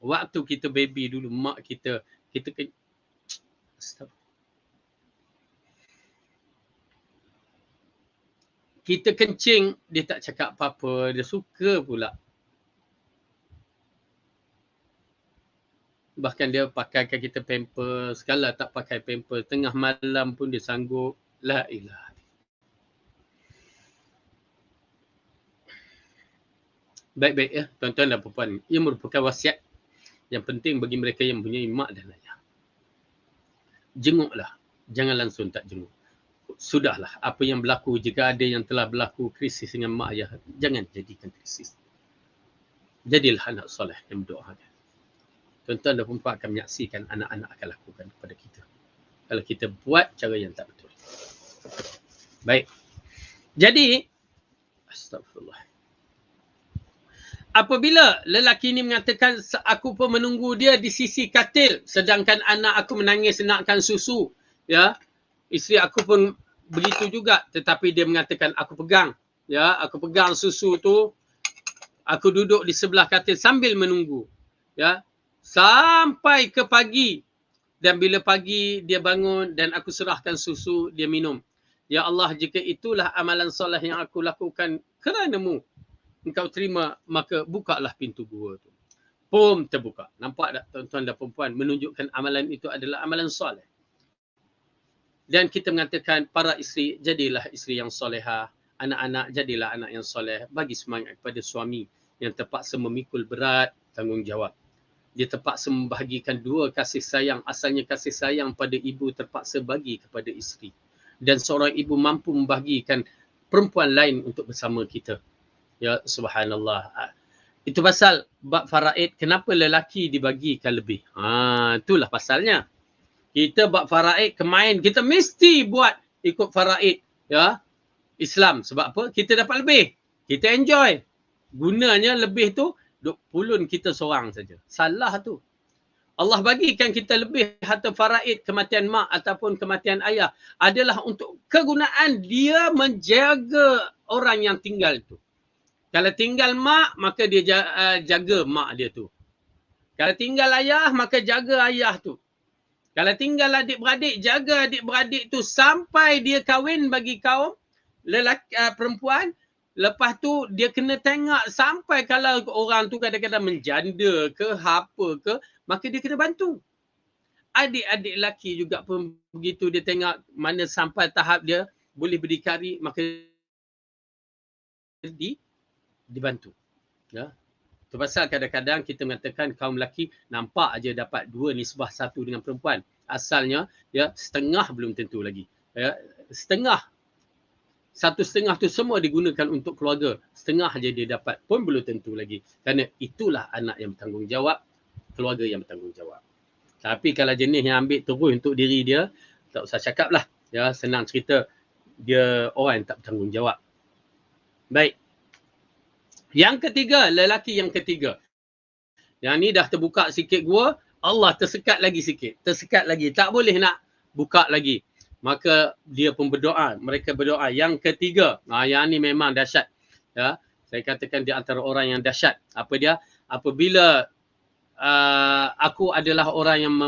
Waktu kita baby dulu, mak kita kita kencing, dia tak cakap apa-apa, dia suka pula. Bahkan dia pakaikan kita pampers, kalau tak pakai pampers, tengah malam pun dia sanggup. La ilaha. Baik-baik, ya, tuan-tuan dan puan-puan. Ia merupakan wasiat yang penting bagi mereka yang mempunyai mak dan ayah. Jenguklah. Jangan langsung tak jenguk. Sudahlah, apa yang berlaku, jika ada yang telah berlaku krisis dengan mak ayah, jangan jadikan krisis. Jadilah anak soleh yang berdoakan. Tuan-tuan dan puan-puan akan menyaksikan anak-anak akan lakukan kepada kita. Kalau kita buat cara yang tak betul. Baik. Jadi, astagfirullah. Apabila lelaki ini mengatakan, aku pun menunggu dia di sisi katil, sedangkan anak aku menangis nakkan susu, ya, isteri aku pun begitu juga, tetapi dia mengatakan aku pegang, ya, aku pegang susu tu, aku duduk di sebelah katil sambil menunggu, ya, sampai ke pagi. Dan bila pagi dia bangun dan aku serahkan susu, dia minum. Ya Allah, jika itulah amalan soleh yang aku lakukan kerana-Mu, Engkau terima, maka bukalah pintu gua tu. Pum, terbuka. Nampak tak tuan-tuan dan perempuan, menunjukkan amalan itu adalah amalan soleh. Dan kita mengatakan, para isteri, jadilah isteri yang solehah. Anak-anak, jadilah anak yang soleh. Bagi semangat kepada suami yang terpaksa memikul berat tanggungjawab. Dia terpaksa membahagikan dua kasih sayang. Asalnya kasih sayang pada ibu terpaksa bagi kepada isteri. Dan seorang ibu mampu membahagikan perempuan lain untuk bersama kita. Ya, subhanallah. Itu pasal bab faraid, kenapa lelaki dibagikan lebih. Itulah pasalnya. Kita bab faraid kemain, kita mesti buat ikut faraid, ya, Islam. Sebab apa? Kita dapat lebih. Kita enjoy. Gunanya lebih tu, duk pulun kita seorang saja. Salah tu. Allah bagikan kita lebih harta faraid, kematian mak ataupun kematian ayah, adalah untuk kegunaan dia menjaga orang yang tinggal tu. Kalau tinggal mak, maka dia jaga mak dia tu. Kalau tinggal ayah, maka jaga ayah tu. Kalau tinggal adik-beradik, jaga adik-beradik tu sampai dia kahwin bagi kaum lelaki, perempuan. Lepas tu dia kena tengok sampai kalau orang tu kadang-kadang menjanda ke apa ke, maka dia kena bantu. Adik-adik lelaki juga pun begitu, dia tengok mana sampai tahap dia boleh berdikari, maka dibantu. Ya. Itu pasal kadang-kadang kita mengatakan kaum lelaki nampak aja dapat 2 nisbah 1 dengan perempuan. Asalnya ya setengah belum tentu lagi. Ya, setengah. 1/2 tu semua digunakan untuk keluarga. Setengah aja dia dapat pun belum tentu lagi. Kerana itulah anak yang bertanggungjawab, keluarga yang bertanggungjawab. Tapi kalau jenis yang ambil terus untuk diri dia, tak usah cakap lah. Ya, senang cerita dia orang yang tak bertanggungjawab. Baik. Yang ketiga, lelaki yang ketiga. Yang ni dah terbuka sikit gua, Allah tersekat lagi sikit. Tersekat lagi. Tak boleh nak buka lagi. Maka dia pun berdoa. Mereka berdoa. Yang ketiga. Yang ni memang dahsyat. Ya, saya katakan di antara orang yang dahsyat. Apa dia? Apabila aku adalah orang yang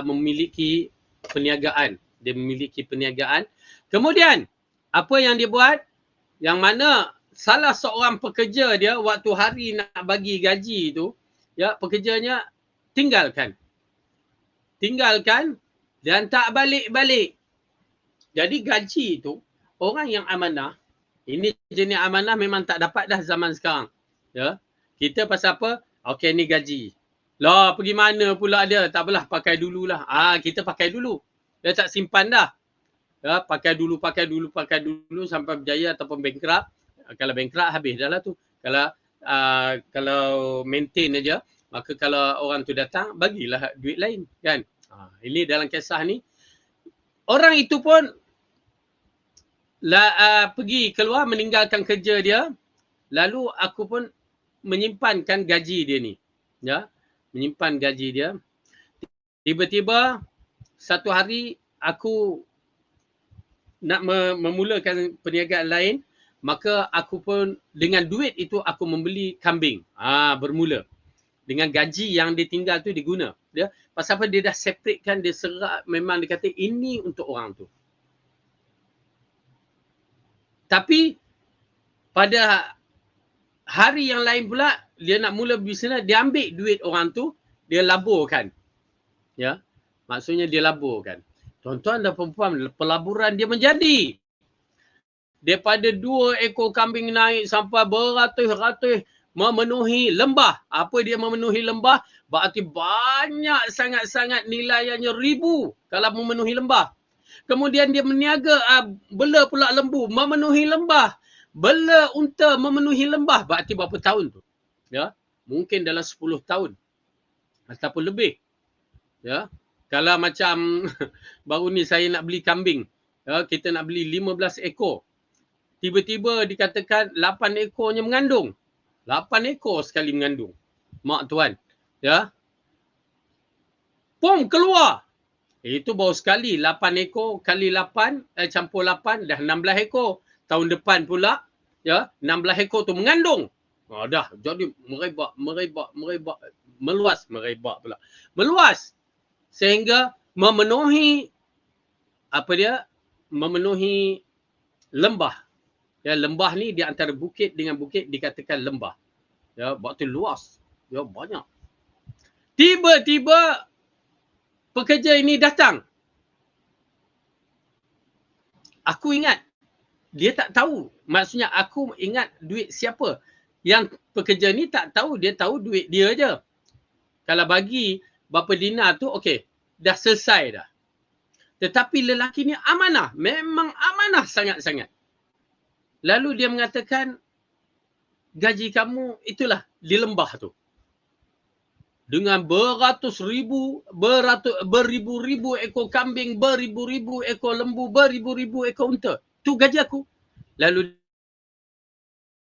memiliki perniagaan. Dia memiliki perniagaan. Kemudian, apa yang dia buat? Yang mana salah seorang pekerja dia waktu hari nak bagi gaji tu, ya, pekerjanya tinggalkan dan tak balik-balik. Jadi gaji tu orang yang amanah, ini jenis amanah memang tak dapat dah zaman sekarang. Ya. Kita pasal apa? Okey, ni gaji. Lah, pergi mana pula dia? Tak apalah, pakai dululah. Kita pakai dulu. Dia tak simpan dah. Ya, pakai dulu sampai berjaya ataupun bankrupt. Kalau bankrupt habis dah lah tu. Kalau maintain aja, maka kalau orang tu datang, bagilah duit lain, kan? Ini dalam kisah ni, orang itu pun pergi keluar meninggalkan kerja dia, lalu aku pun menyimpankan gaji dia ni. Ya, menyimpan gaji dia. Tiba-tiba satu hari aku nak memulakan perniagaan lain, maka aku pun dengan duit itu aku membeli kambing. Bermula. Dengan gaji yang ditinggal tu diguna. Dia pasal apa? Dia dah separatekan, dia serak, memang dia kata ini untuk orang tu. Tapi pada hari yang lain pula, dia nak mula bisnes, dia ambil duit orang tu, dia laburkan. Ya. Maksudnya dia laburkan. Tuan-tuan dan perempuan, pelaburan dia menjadi. Daripada 2 ekor kambing naik sampai beratus-ratus, memenuhi lembah. Apa dia memenuhi lembah? Berarti banyak sangat-sangat nilainya, ribu kalau memenuhi lembah. Kemudian dia meniaga bela pula lembu, memenuhi lembah. Bela unta, memenuhi lembah. Berarti berapa tahun tu? Ya, mungkin dalam 10 tahun ataupun lebih. Ya, kalau macam baru ni saya nak beli kambing, ya, kita nak beli 15 ekor. Tiba-tiba dikatakan 8 ekornya mengandung. 8 ekor sekali mengandung. Mak tuan. Ya. Pom keluar. Itu baru sekali. 8 ekor kali 8, campur 8, dah 16 ekor. Tahun depan pula, ya, 16 ekor tu mengandung. Dah. Jadi merebak. Meluas. Sehingga memenuhi, memenuhi lembah. Ya, lembah ni di antara bukit dengan bukit dikatakan lembah. Ya, waktu luas. Ya, banyak. Tiba-tiba pekerja ini datang. Aku ingat. Dia tak tahu. Maksudnya aku ingat duit siapa. Yang pekerja ni tak tahu. Dia tahu duit dia je. Kalau bagi berapa dinar tu, okey. Dah selesai dah. Tetapi lelaki ni amanah. Memang amanah sangat-sangat. Lalu dia mengatakan, gaji kamu itulah di lembah tu. Dengan beribu-ribu ekor kambing, beribu-ribu ekor lembu, beribu-ribu ekor unta. Tu gaji aku. Lalu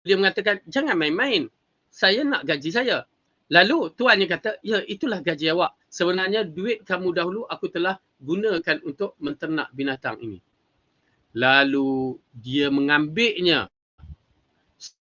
dia mengatakan, jangan main-main. Saya nak gaji saya. Lalu tuannya kata, ya itulah gaji awak. Sebenarnya duit kamu dahulu aku telah gunakan untuk menternak binatang ini. Lalu dia mengambilnya.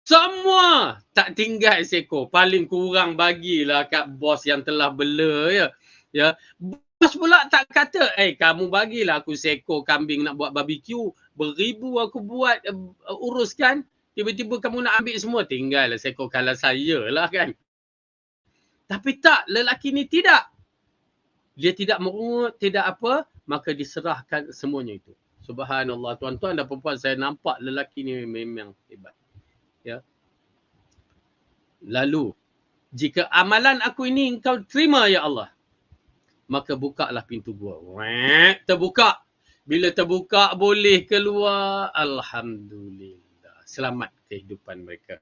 Semua tak tinggal seekor. Paling kurang bagilah kat bos yang telah bela ya. Ya. Bos pula tak kata, kamu bagilah aku seekor kambing nak buat barbecue. Beribu aku buat uruskan. Tiba-tiba kamu nak ambil semua, tinggallah seekor kala saya lah kan. Tapi tak, lelaki ni tidak. Dia tidak merungut, tidak apa, maka diserahkan semuanya itu. Subhanallah, tuan-tuan dan perempuan, saya nampak lelaki ni memang hebat. Ya. Lalu, jika amalan aku ini engkau terima ya Allah, maka bukalah pintu gua. Terbuka. Bila terbuka boleh keluar, alhamdulillah. Selamat kehidupan mereka.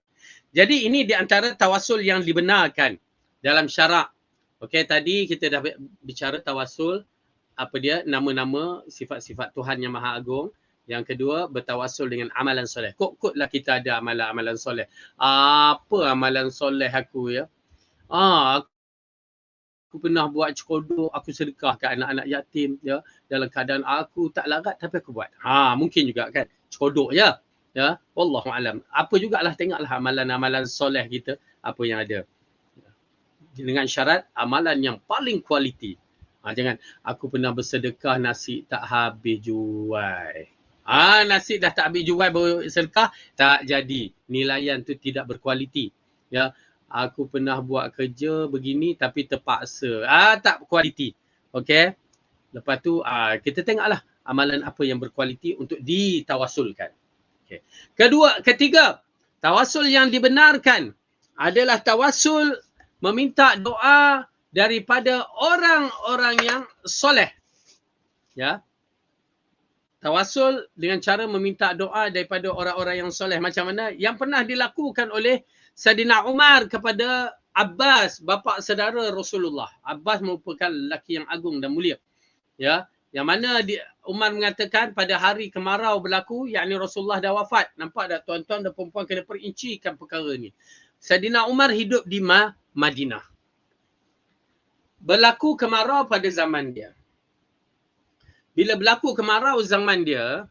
Jadi ini di antara tawasul yang dibenarkan dalam syarak. Okey, tadi kita dah bicara tawasul, apa dia, nama-nama sifat-sifat Tuhan yang Maha Agung. Yang kedua, bertawasul dengan amalan soleh. Kok-koklah kita ada amalan-amalan soleh. Apa amalan soleh aku ya? Aku pernah buat cekodok, aku sedekahkan anak-anak yatim ya, dalam keadaan aku tak larat tapi aku buat. Mungkin juga kan cekodok ya. Ya, wallahu alam. Apa jugalah, tengoklah amalan-amalan soleh kita apa yang ada. Dengan syarat amalan yang paling kualiti. Jangan aku pernah bersedekah nasi tak habis jual. Nasi dah tak habis jual baru sedekah, tak jadi. Nilaian tu tidak berkualiti. Ya. Aku pernah buat kerja begini tapi terpaksa. Tak kualiti. Okey. Lepas tu kita tengoklah amalan apa yang berkualiti untuk ditawasulkan. Okey. Ketiga, tawasul yang dibenarkan adalah tawasul meminta doa daripada orang-orang yang soleh. Ya. Tawasul dengan cara meminta doa daripada orang-orang yang soleh. Macam mana? Yang pernah dilakukan oleh Saidina Umar kepada Abbas, bapa saudara Rasulullah. Abbas merupakan lelaki yang agung dan mulia. Ya, yang mana Umar mengatakan pada hari kemarau berlaku, yakni Rasulullah dah wafat. Nampak tak tuan-tuan dan perempuan kena perincikan perkara ni. Saidina Umar hidup di Madinah. Berlaku kemarau pada zaman dia. Bila berlaku kemarau zaman dia,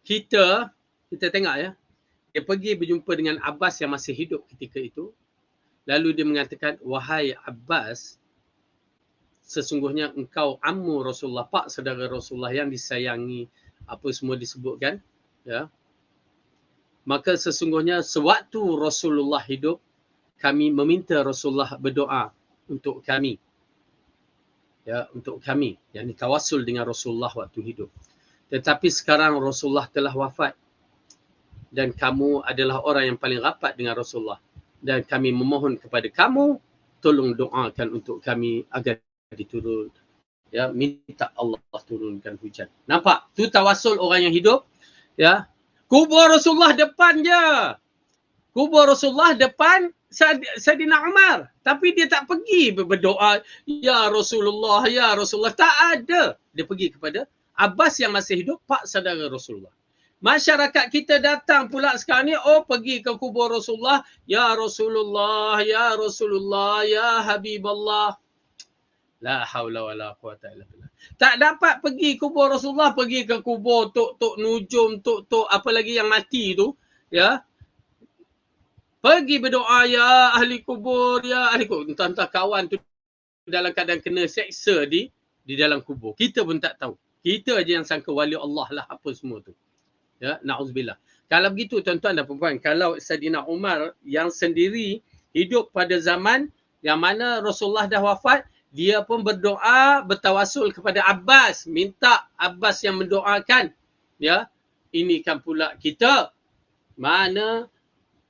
kita tengok ya. Dia pergi berjumpa dengan Abbas yang masih hidup ketika itu. Lalu dia mengatakan, wahai Abbas, sesungguhnya engkau ammu Rasulullah, pak saudara Rasulullah yang disayangi, apa semua disebutkan. Ya. Maka sesungguhnya sewaktu Rasulullah hidup, kami meminta Rasulullah berdoa untuk kami. Ya, untuk kami. Yang tawasul dengan Rasulullah waktu hidup. Tetapi sekarang Rasulullah telah wafat. Dan kamu adalah orang yang paling rapat dengan Rasulullah. Dan kami memohon kepada kamu, tolong doakan untuk kami agar diturun. Ya, minta Allah turunkan hujan. Nampak? Tu tawasul orang yang hidup. Ya. Kubur Rasulullah depan je. Kubur Rasulullah depan Saidina Umar. Tapi dia tak pergi berdoa, ya Rasulullah, ya Rasulullah. Tak ada. Dia pergi kepada Abbas yang masih hidup, pak saudara Rasulullah. Masyarakat kita datang pula sekarang ni, pergi ke kubur Rasulullah, ya Rasulullah, ya Rasulullah, ya Habiballah. La haula wala quwata illa billah. Tak dapat pergi kubur Rasulullah, pergi ke kubur tok-tok nujum, tok-tok apa lagi yang mati tu, ya. Pergi berdoa, ya ahli kubur, ya ahli kubur. Entah-entah kawan tu dalam keadaan kena seksa di dalam kubur. Kita pun tak tahu. Kita aja yang sangka wali Allah lah apa semua tu. Ya, na'udzubillah. Kalau begitu tuan-tuan dan perempuan, kalau Saidina Umar yang sendiri hidup pada zaman yang mana Rasulullah dah wafat, dia pun berdoa, bertawasul kepada Abbas, minta Abbas yang mendoakan. Ya, ini kan pula kita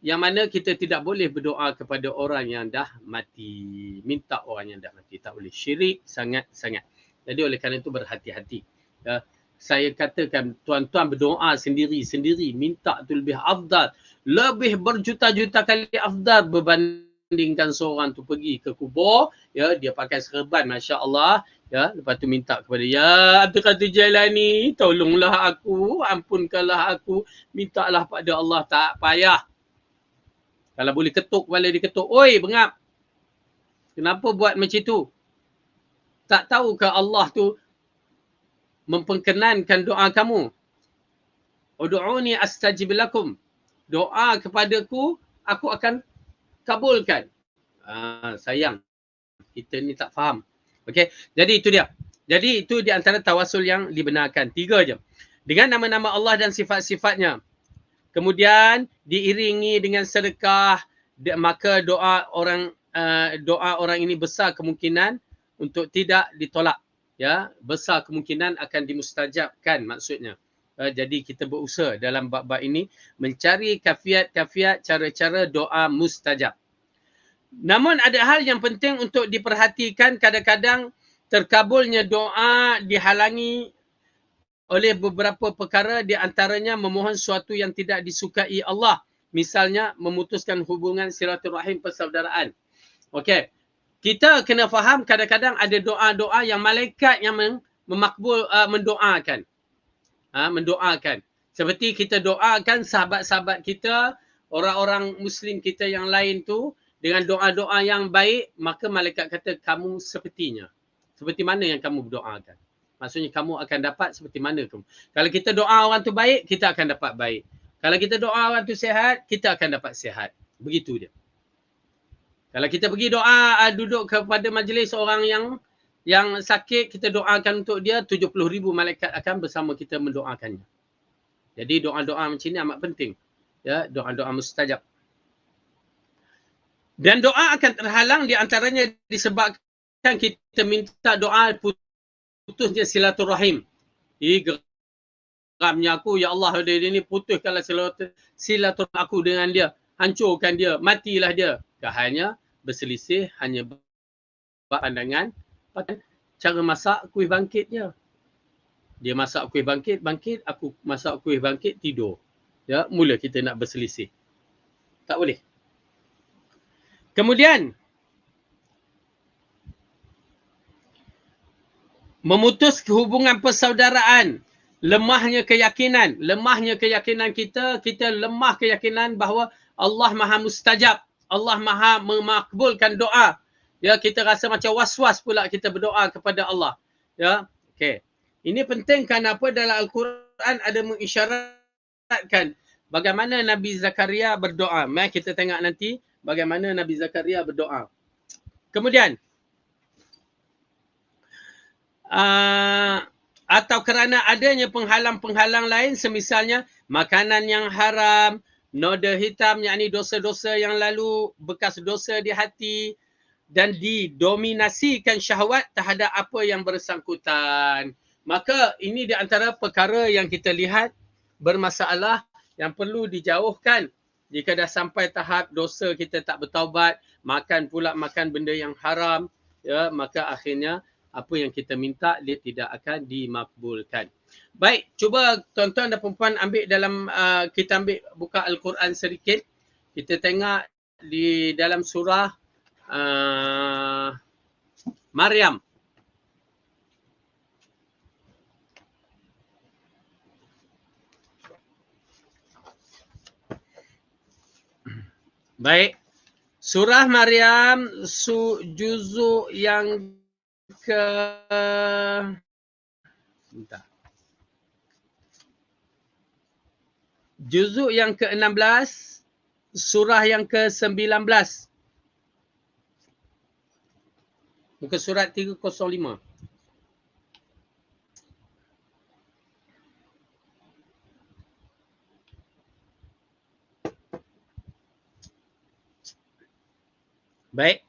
yang mana kita tidak boleh berdoa kepada orang yang dah mati. Minta orang yang dah mati. Tak boleh. Syirik sangat-sangat. Jadi oleh kerana itu berhati-hati. Ya. Saya katakan tuan-tuan berdoa sendiri-sendiri. Minta tu lebih afdal. Lebih berjuta-juta kali afdal berbandingkan seorang tu pergi ke kubur. Ya, dia pakai serban. Masya Allah. Ya, lepas tu minta kepada, ya Abdul Qadir Jailani, tolonglah aku. Ampunkanlah aku. Mintalah pada Allah. Tak payah. Kalau boleh ketuk kepala dia ketuk. Oi, bengap. Kenapa buat macam tu? Tak tahukah Allah tu memperkenankan doa kamu? Ud'uni astajib lakum. Doa kepadaku, aku akan kabulkan. Sayang. Kita ni tak faham. Okey. Jadi itu dia. Jadi itu di antara tawasul yang dibenarkan. 3 je. Dengan nama-nama Allah dan sifat-sifatnya. kemudian diiringi dengan sedekah, maka doa orang ini besar kemungkinan untuk tidak ditolak. Ya, besar kemungkinan akan dimustajabkan maksudnya. Jadi kita berusaha dalam bab-bab ini mencari kafiat-kafiat cara-cara doa mustajab. Namun ada hal yang penting untuk diperhatikan, kadang-kadang terkabulnya doa dihalangi oleh beberapa perkara, di antaranya memohon sesuatu yang tidak disukai Allah. Misalnya memutuskan hubungan silaturahim persaudaraan. Okey. Kita kena faham kadang-kadang ada doa-doa yang malaikat yang memakbul mendoakan. Mendoakan. Seperti kita doakan sahabat-sahabat kita, orang-orang muslim kita yang lain tu dengan doa-doa yang baik, maka malaikat kata kamu sepertinya. Seperti mana yang kamu berdoakan. Maksudnya kamu akan dapat seperti mana kamu. Kalau kita doa orang tu baik, kita akan dapat baik. Kalau kita doa orang tu sihat, kita akan dapat sihat. Begitu dia. Kalau kita pergi doa, duduk kepada majlis orang yang sakit, kita doakan untuk dia, 70,000 malaikat akan bersama kita mendoakannya. Jadi doa-doa macam ni amat penting. Ya, doa-doa mustajab. Dan doa akan terhalang di antaranya disebabkan kita minta doa putusnya silaturahim. Geramnya aku, ya Allah, dia ni putuskanlah silaturahim aku dengan dia. Hancurkan dia, matilah dia. Hanya berselisih, hanya pandangan cara masak kuih bangkit je. Dia masak kuih bangkit, aku masak kuih bangkit, tidur. Ya, mula kita nak berselisih. Tak boleh. Kemudian memutus hubungan persaudaraan, lemahnya keyakinan kita lemah keyakinan bahawa Allah Maha mustajab, Allah Maha memakbulkan doa. Ya, kita rasa macam was-was pula kita berdoa kepada Allah. Ya, okey. Ini penting kenapa dalam Al-Quran ada mengisyaratkan bagaimana Nabi Zakaria berdoa. Mari kita tengok nanti bagaimana Nabi Zakaria berdoa. Kemudian atau kerana adanya penghalang-penghalang lain, semisalnya makanan yang haram, noda hitam, yakni dosa-dosa yang lalu, bekas dosa di hati, dan didominasikan syahwat terhadap apa yang bersangkutan. Maka ini di antara perkara yang kita lihat bermasalah yang perlu dijauhkan. Jika dah sampai tahap dosa kita tak bertaubat, makan benda yang haram, ya, maka akhirnya apa yang kita minta dia tidak akan dimakbulkan. Baik, cuba tuan-tuan dan puan-puan ambil dalam kita ambil buka Al-Quran sedikit. Kita tengok di dalam surah Maryam. Baik. Surah Maryam juzuk yang juzuk yang ke-16, surah yang ke-19. Muka surat 305. Baik.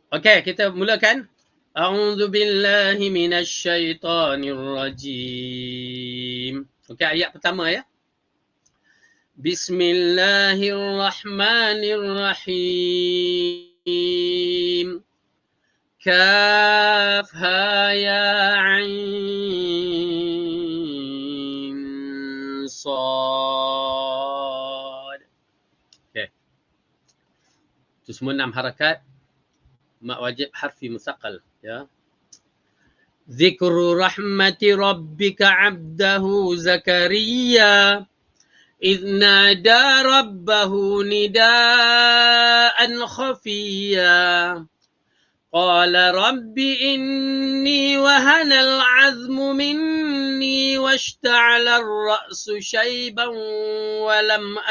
Okey, kita mulakan. A'udzu billahi minasy syaithanir rajim. Okey, ayat pertama ya. Bismillahirrahmanirrahim. Kaf ha ya ain sad. Okey. Itu semua 6 harakat. Mak wajib harfi musaqqal, ya. Zikru rahmati rabbika 'abdahu Zakaria idh nada rabbahu nidaan khafiyya qala rabbi inni wahana al-'azmu minni washta'ala ar-ra'su shayban wa lam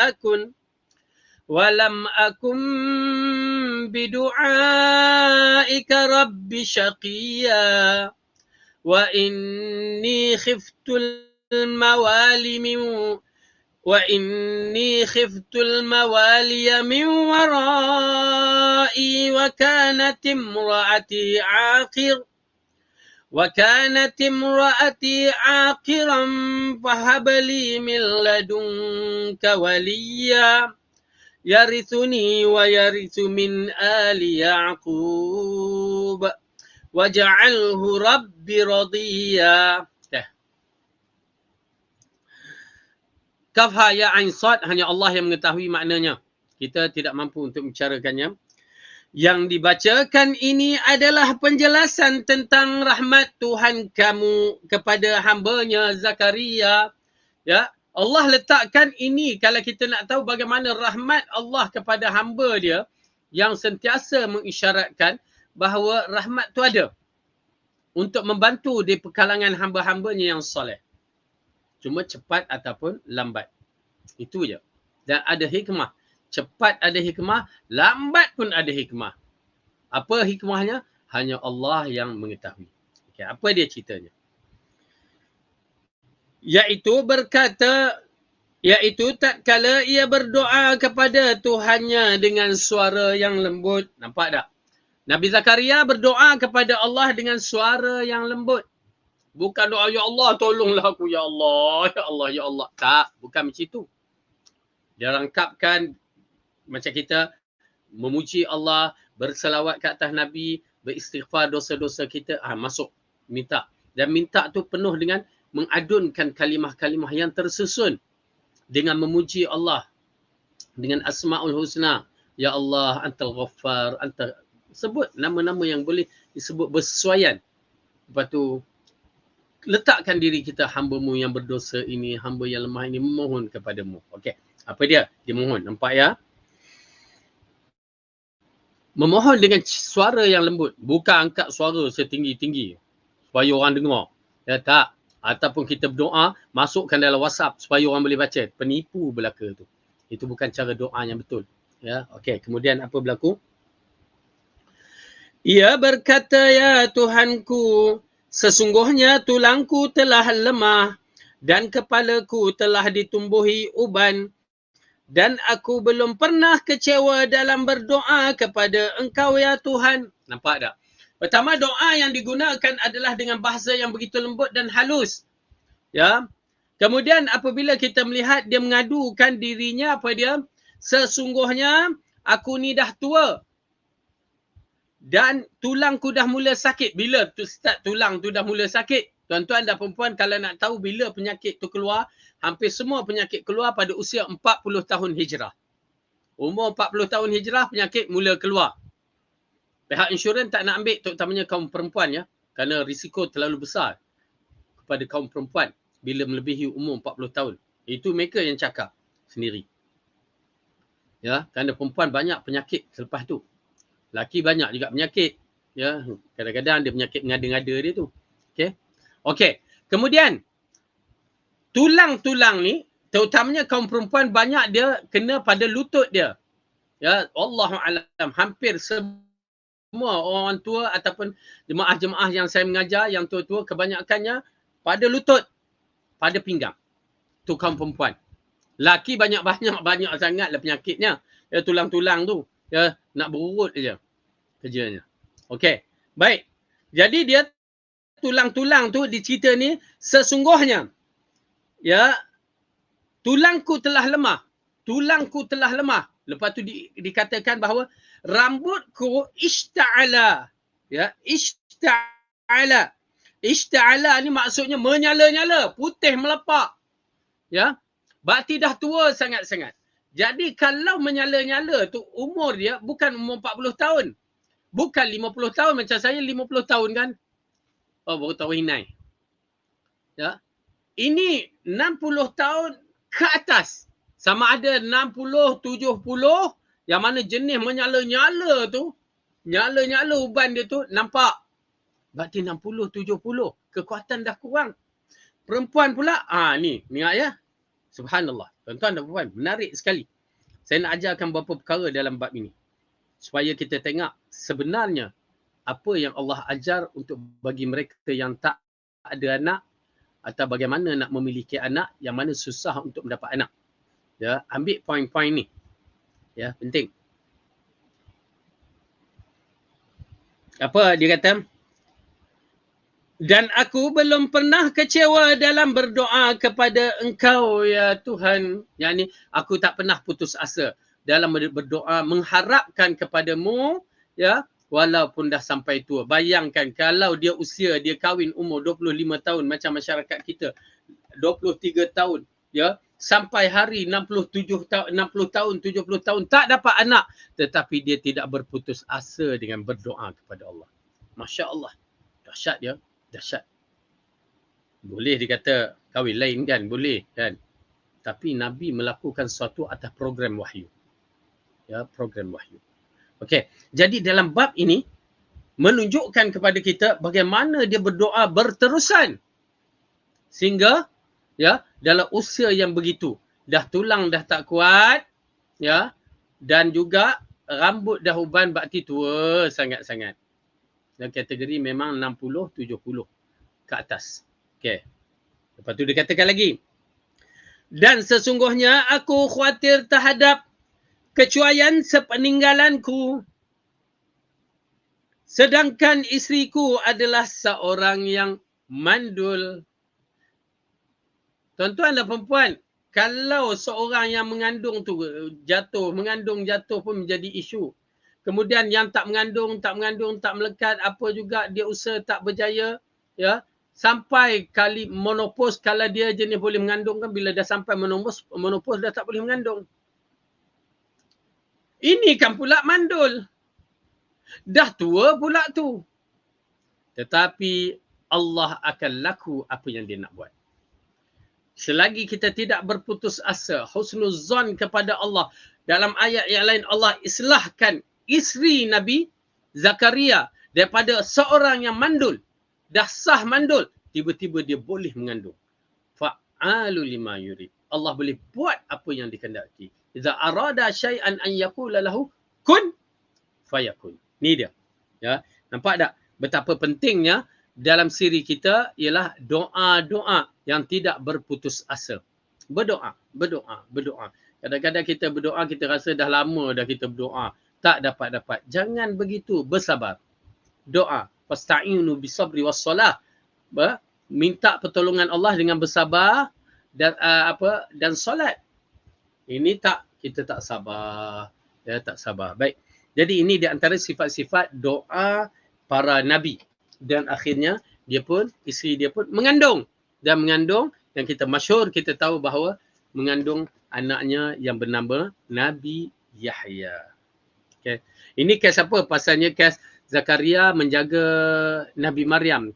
akun بدعائك رب شقيا وإني خفت الموالي من من ورائي وكانت امرأتي عاقرا فهب لي من لدنك وليا يرثني ويرث من آل يعقوب واجعله رب رضيا. Kaf ha ya ain sad hanya Allah yang mengetahui maknanya. Kita tidak mampu untuk membicarakannya. Yang dibacakan ini adalah penjelasan tentang rahmat Tuhan kamu kepada hamba-Nya Zakaria. Ya, Allah letakkan ini kalau kita nak tahu bagaimana rahmat Allah kepada hamba Dia yang sentiasa mengisyaratkan bahawa rahmat tu ada untuk membantu di kalangan hamba-hambanya yang soleh. Cuma cepat ataupun lambat. Itu je. Dan ada hikmah. Cepat ada hikmah, lambat pun ada hikmah. Apa hikmahnya? Hanya Allah yang mengetahui. Okay, apa dia ceritanya? Iaitu tatkala ia berdoa kepada Tuhannya dengan suara yang lembut. Nampak tak? Nabi Zakaria berdoa kepada Allah dengan suara yang lembut. Bukan doa, ya Allah tolonglah aku, ya Allah, ya Allah, ya Allah. Tak, bukan macam itu. Dia rangkapkan macam kita memuji Allah, berselawat ke atas Nabi, beristighfar dosa-dosa kita, masuk minta. Dan minta tu penuh dengan mengadunkan kalimah-kalimah yang tersusun dengan memuji Allah dengan Asmaul Husna. Ya Allah, Antal Ghaffar, sebut nama-nama yang boleh disebut bersesuaian. Lepas tu letakkan diri kita, hamba-Mu yang berdosa ini, hamba yang lemah ini memohon kepadamu. Okey. Apa dia? Dia mohon. Nampak ya? Memohon dengan suara yang lembut. Bukan angkat suara setinggi-tinggi supaya orang dengar. Ya tak. Ataupun kita berdoa, masukkan dalam WhatsApp supaya orang boleh baca. Penipu belaka tu. Itu bukan cara doa yang betul. Ya, okey. Kemudian apa berlaku? Ia berkata, ya Tuhanku, sesungguhnya tulangku telah lemah dan kepalaku telah ditumbuhi uban. Dan aku belum pernah kecewa dalam berdoa kepada Engkau ya Tuhan. Nampak tak? Pertama, doa yang digunakan adalah dengan bahasa yang begitu lembut dan halus. Ya. Kemudian apabila kita melihat dia mengadukan dirinya, apa dia? Sesungguhnya aku ni dah tua. Dan tulangku dah mula sakit. Bila start tulang tu dah mula sakit? Tuan-tuan dan perempuan, kalau nak tahu bila penyakit tu keluar, hampir semua penyakit keluar pada usia 40 tahun hijrah. Umur 40 tahun hijrah, penyakit mula keluar. Pihak insurans tak nak ambil, terutamanya kaum perempuan ya. Kerana risiko terlalu besar kepada kaum perempuan bila melebihi umur 40 tahun. Itu mereka yang cakap sendiri. Ya, kerana perempuan banyak penyakit selepas tu. Laki banyak juga penyakit. Ya, kadang-kadang ada penyakit ngada-ngada dia tu. Okey. Okey. Kemudian tulang-tulang ni, terutamanya kaum perempuan, banyak dia kena pada lutut dia. Ya, Allahu'alam, hampir semua orang tua ataupun jemaah-jemaah yang saya mengajar, yang tua-tua, kebanyakannya pada lutut, pada pinggang. Tu kaum perempuan. Laki banyak sangatlah penyakitnya. Ya, tulang-tulang tu. Ya, nak berurut je kerjanya. Okey. Baik. Jadi dia tulang-tulang tu di cerita ni, sesungguhnya ya, tulangku telah lemah. Tulangku telah lemah. Lepas tu dikatakan bahawa rambutku ishta'ala. Ya, ishta'ala. Ishta'ala ni maksudnya menyala-nyala, putih melepak. Ya. Berarti dah tua sangat-sangat. Jadi kalau menyala-nyala tu umur dia bukan umur 40 tahun. Bukan 50 tahun macam saya 50 tahun kan. Oh, baru tahu hinai. Ya. Ini 60 tahun ke atas. Sama ada 60, 70, yang mana jenis menyala-nyala tu, nyala-nyala uban dia tu, nampak. Berarti 60, 70. Kekuatan dah kurang. Perempuan pula, ni ya. Subhanallah. Tuan-tuan dan puan, menarik sekali. Saya nak ajarkan beberapa perkara dalam bab ini. supaya kita tengok sebenarnya apa yang Allah ajar untuk bagi mereka yang tak ada anak atau bagaimana nak memiliki anak, yang mana susah untuk mendapat anak. Ya, ambil poin-poin ni. Ya, penting. Apa dia kata? Dan aku belum pernah kecewa dalam berdoa kepada Engkau ya Tuhan. Yang ni aku tak pernah putus asa dalam berdoa mengharapkan kepadamu, ya, walaupun dah sampai tua. Bayangkan kalau dia usia dia kahwin umur 25 tahun macam masyarakat kita, 23 tahun, ya, sampai hari 67 tahun, 60 tahun, 70 tahun tak dapat anak, tetapi dia tidak berputus asa dengan berdoa kepada Allah. Masya-Allah. Dahsyat dia, dahsyat. Boleh dikata kahwin lain kan, boleh kan. Tapi Nabi melakukan sesuatu atas program wahyu. Ya, program wahyu. Okey, jadi dalam bab ini menunjukkan kepada kita bagaimana dia berdoa berterusan. Sehingga ya, dalam usia yang begitu, dah tulang dah tak kuat, ya, dan juga rambut dah uban bakti tua sangat-sangat. Dan kategori memang 60 70 ke atas. Okey. Lepas tu dia katakan lagi, dan sesungguhnya aku khawatir terhadap kecuaian sepeninggalanku, sedangkan isteriku adalah seorang yang mandul. Tuan-tuan dan perempuan, kalau seorang yang mengandung tu mengandung jatuh pun menjadi isu. Kemudian yang tak mengandung, tak melekat, apa juga dia usaha tak berjaya, ya, sampai kali menopause. Kalau dia jenis boleh mengandung kan, bila dah sampai menopause dah tak boleh mengandung. Ini kan pula mandul. Dah tua pula tu. Tetapi Allah akan laku apa yang dia nak buat. Selagi kita tidak berputus asa, husnuzan kepada Allah. Dalam ayat yang lain Allah islahkan isteri Nabi Zakaria daripada seorang yang mandul. Dah sah mandul, tiba-tiba dia boleh mengandung. Fa'alu lima yurid. Allah boleh buat apa yang dikehendaki. Iza arada syai'an an yaqula lahu kun fayakun. Ni dia. Ya, nampak tak betapa pentingnya dalam siri kita ialah doa-doa yang tidak berputus asa. Berdoa. Kadang-kadang kita berdoa, kita rasa dah lama dah kita berdoa, tak dapat-dapat. Jangan begitu, bersabar. Doa. Fasta'inu bisabri wassalah. Minta pertolongan Allah dengan bersabar dan solat. Ini kita tak sabar. Ya, tak sabar. Baik. Jadi ini di antara sifat-sifat doa para nabi. Dan akhirnya isteri dia pun mengandung. Dan kita masyhur, kita tahu bahawa mengandung anaknya yang bernama Nabi Yahya. Okay. Ini kes apa? Pasalnya kes Zakaria menjaga Nabi Maryam.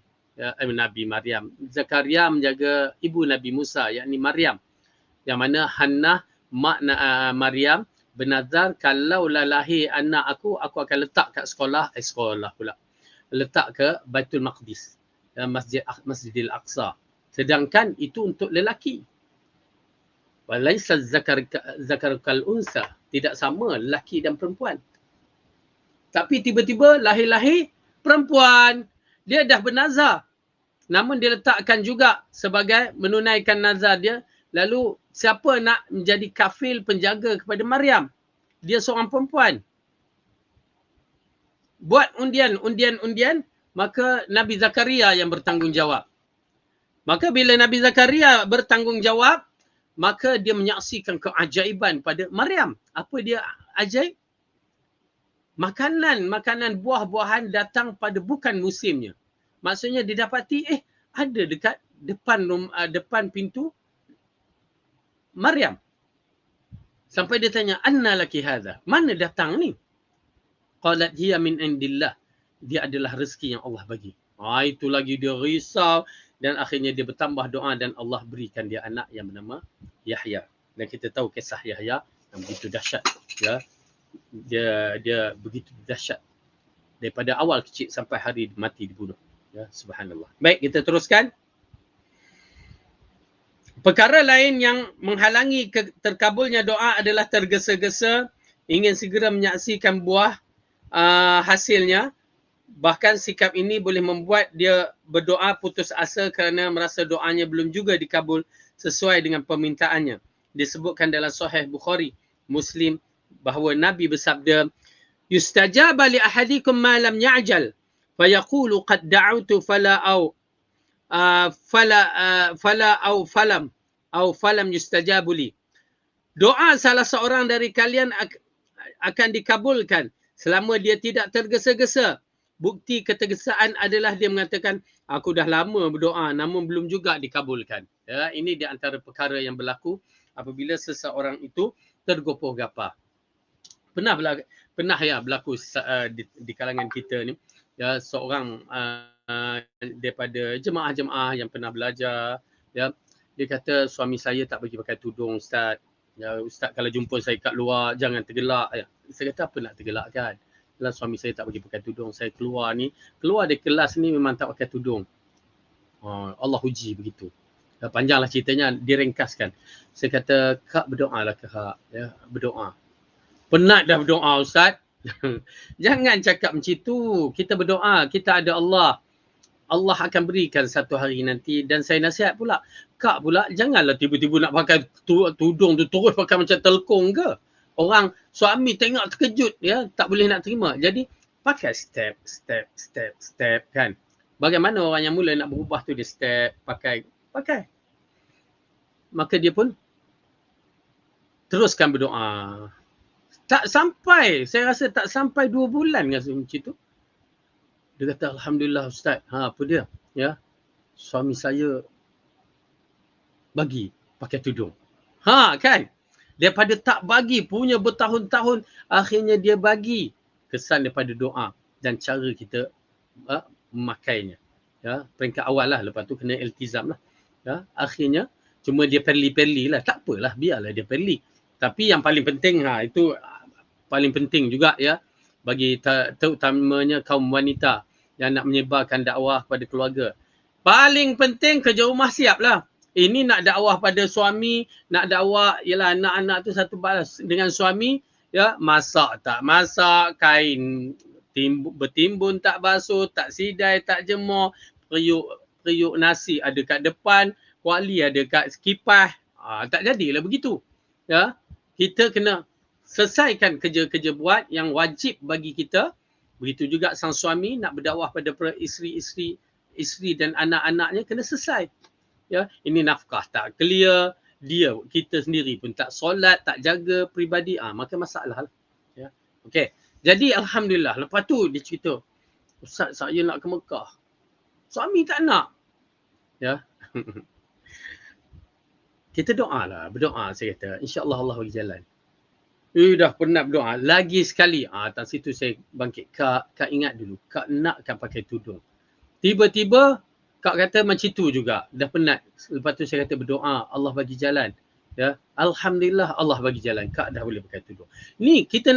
Zakaria menjaga ibu Nabi Musa, yakni Maryam. Yang mana Hannah, mak Maryam, bernazar kalaulah lahir anak aku akan letak kat sekolah pula. Letak ke Baitul Maqdis, Masjidil Aqsa. Sedangkan itu untuk lelaki. Walaisa zakar kal unsa, tidak sama lelaki dan perempuan. Tapi tiba-tiba lahir perempuan. Dia dah bernazar. Namun dia letakkan juga sebagai menunaikan nazar dia. Lalu siapa nak menjadi kafil penjaga kepada Maryam? Dia seorang perempuan. Buat undian, maka Nabi Zakaria yang bertanggungjawab. Maka bila Nabi Zakaria bertanggungjawab, maka dia menyaksikan keajaiban pada Maryam. Apa dia ajaib? Makanan buah-buahan datang pada bukan musimnya. Maksudnya didapati ada dekat depan pintu Maryam. Sampai dia tanya, anna laki hadha? Mana datang ni? Qalat hiya min indillah. Dia adalah rezeki yang Allah bagi. Itu lagi dia risau. Dan akhirnya dia bertambah doa dan Allah berikan dia anak yang bernama Yahya. Dan kita tahu kisah Yahya yang begitu dahsyat. Ya. Dia begitu dahsyat. Daripada awal kecil sampai hari mati dibunuh. Ya, subhanallah. Baik, kita teruskan. Perkara lain yang menghalangi terkabulnya doa adalah tergesa-gesa ingin segera menyaksikan buah hasilnya, bahkan sikap ini boleh membuat dia berdoa putus asa kerana merasa doanya belum juga dikabul sesuai dengan permintaannya. Disebutkan dalam Sahih Bukhari, Muslim, bahawa Nabi bersabda, "Yustajaba li ahadikum ma lam ya'jal, fayaqulu qad da'utu fala falam yustajabu li." Doa salah seorang dari kalian akan dikabulkan selama dia tidak tergesa-gesa. Bukti ketergesaan adalah dia mengatakan, aku dah lama berdoa namun belum juga dikabulkan. Ya, ini di antara perkara yang berlaku apabila seseorang itu tergopoh-gapah. Pernah ya berlaku di kalangan kita ni, ya, seorang daripada jemaah-jemaah yang pernah belajar, ya, dia kata suami saya tak bagi pakai tudung, Ustaz. Ya, Ustaz kalau jumpa saya kat luar jangan tergelak. Ya, saya kata apa nak tergelak kan? Kalau suami saya tak bagi pakai tudung, saya keluar dari kelas ni memang tak pakai tudung. Allah uji begitu. Panjanglah ceritanya, diringkaskan. Saya kata, Kak berdoalah Kak. Ya, berdoa. Penat dah berdoa Ustaz. Jangan cakap macam tu. Kita berdoa, kita ada Allah. Allah akan berikan satu hari nanti. Dan saya nasihat pula, Kak pula janganlah tiba-tiba nak pakai tudung tu terus pakai macam telkong ke. Orang suami tengok terkejut, ya, tak boleh nak terima. Jadi pakai step kan. Bagaimana orang yang mula nak berubah tu dia step, pakai. Maka dia pun teruskan berdoa. Tak sampai, saya rasa tak sampai 2 bulan rasa macam tu. Dia kata, Alhamdulillah Ustaz. Apa dia? Ya, suami saya bagi pakai tudung. Kan? Daripada tak bagi punya bertahun-tahun, akhirnya dia bagi. Kesan daripada doa dan cara kita memakainya. Ya, peringkat awal lah. Lepas tu kena iltizam lah. Ya, akhirnya cuma dia perli-perli lah. Tak apalah, biarlah dia perli. Tapi yang paling penting, itu paling penting juga, ya, bagi terutamanya kaum wanita yang nak menyebarkan dakwah kepada keluarga. Paling penting kerja rumah siap lah. Ini nak dakwah pada suami, nak dakwah, ialah anak-anak tu satu balas dengan suami, ya, masak tak masak, kain bertimbun tak basuh, tak sidai, tak jemur, periuk nasi ada kat depan, kuali ada kat kipas. Tak jadilah begitu. Ya, kita kena selesaikan kerja-kerja buat yang wajib bagi kita. Begitu juga sang suami nak berdakwah pada isteri dan anak-anaknya kena selesai. Ya, ini nafkah tak clear, kita sendiri pun tak solat, tak jaga peribadi, maka masalah lah. Ya. Okey. Jadi alhamdulillah, lepas tu dia cerita, Ustaz saya nak ke Mekah. Suami tak nak. Ya. Kita doalah, berdoa saya kata, insya-Allah Allah bagi jalan. Dah penat berdoa. Lagi sekali. Atas situ saya bangkit. Kak ingat dulu. Kak nakkan pakai tudung. Tiba-tiba Kak kata macam tu juga. Dah penat. Lepas tu saya kata berdoa. Allah bagi jalan. Ya, Alhamdulillah Allah bagi jalan. Kak dah boleh pakai tudung. Ni kita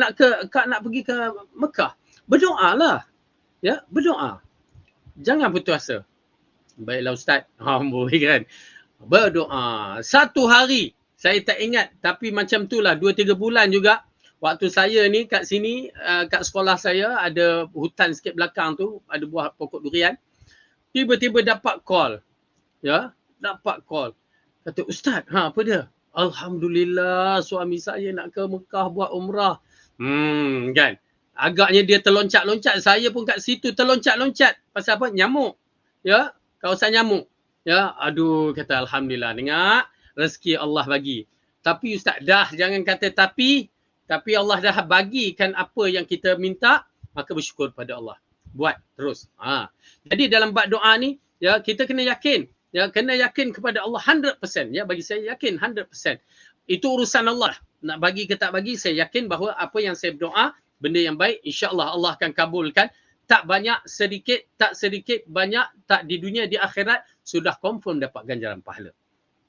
Kak nak pergi ke Mekah. Berdoalah. Ya, berdoa. Jangan putus asa. Baiklah Ustaz. Boleh kan. Berdoa. Satu hari. Saya tak ingat, tapi macam tu lah 2-3 bulan juga. Waktu saya ni kat sini, kat sekolah saya ada hutan sikit belakang tu, ada buah pokok durian. Tiba-tiba dapat call. Ya, dapat call. Kata, Ustaz, apa dia? Alhamdulillah suami saya nak ke Mekah buat umrah. Kan. Agaknya dia terloncat-loncat. Saya pun kat situ terloncat-loncat. Pasal apa? Nyamuk. Ya, kawasan nyamuk. Ya, aduh, kata Alhamdulillah. Dengar? Rezeki Allah bagi. Tapi Ustaz, jangan kata tapi Allah dah bagikan apa yang kita minta, maka bersyukur pada Allah. Buat terus. Jadi dalam bab doa ni, ya, kita kena yakin. Ya, kena yakin kepada Allah 100%. Ya, bagi saya yakin 100%. Itu urusan Allah. Nak bagi ke tak bagi, saya yakin bahawa apa yang saya berdoa, benda yang baik, insya-Allah Allah akan kabulkan. Tak banyak, sedikit, tak sedikit, banyak, tak di dunia, di akhirat, sudah confirm dapat ganjaran pahala.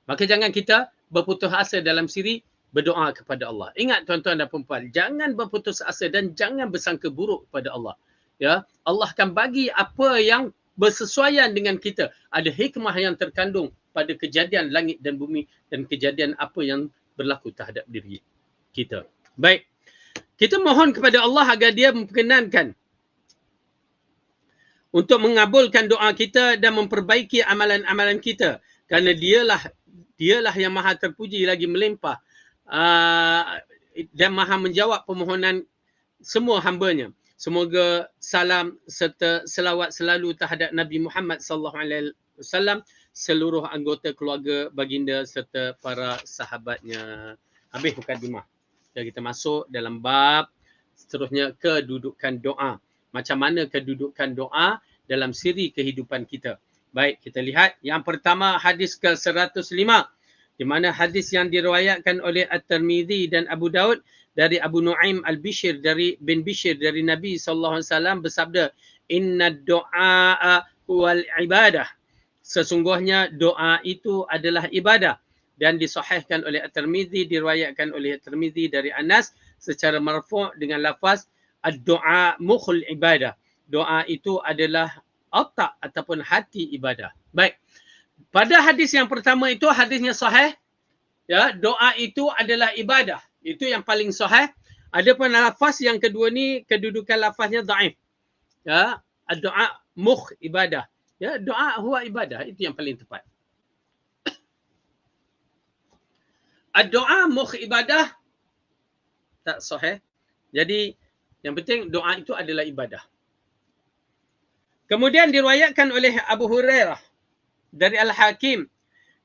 Maka jangan kita berputus asa dalam siri, berdoa kepada Allah. Ingat tuan-tuan dan puan-puan, jangan berputus asa dan jangan bersangka buruk kepada Allah. Ya, Allah akan bagi apa yang bersesuaian dengan kita. Ada hikmah yang terkandung pada kejadian langit dan bumi dan kejadian apa yang berlaku terhadap diri kita. Baik. Kita mohon kepada Allah agar dia memperkenankan untuk mengabulkan doa kita dan memperbaiki amalan-amalan kita. Kerana dialah yang maha terpuji lagi melimpah dan maha menjawab permohonan semua hamba-Nya. Semoga salam serta selawat selalu terhadap Nabi Muhammad sallallahu alaihi wasallam, seluruh anggota keluarga baginda serta para sahabatnya. Habis mukadimah. Dan kita masuk dalam bab seterusnya, kedudukan doa. Macam mana kedudukan doa dalam siri kehidupan kita. Baik, kita lihat yang pertama hadis ke-105. Di mana hadis yang diriwayatkan oleh At-Tirmizi dan Abu Daud dari Abu Nuaim Al-Bishr bin Bishr dari Nabi SAW bersabda, "Inna doa wal ibadah." Sesungguhnya doa itu adalah ibadah. Dan disahihkan oleh At-Tirmizi, diriwayatkan oleh At-Tirmizi dari Anas secara marfu' dengan lafaz ad-du'a mukhul ibadah. Doa itu adalah otak ataupun hati ibadah. Baik. Pada hadis yang pertama itu hadisnya sahih. Ya, doa itu adalah ibadah. Itu yang paling sahih. Adapun lafaz yang kedua ni kedudukan lafaznya dhaif. Ya, ad-du'a mukh ibadah. Ya, doa huwa ibadah, itu yang paling tepat. Doa mukh ibadah tak sahih. Jadi yang penting doa itu adalah ibadah. Kemudian diriwayatkan oleh Abu Hurairah dari Al-Hakim,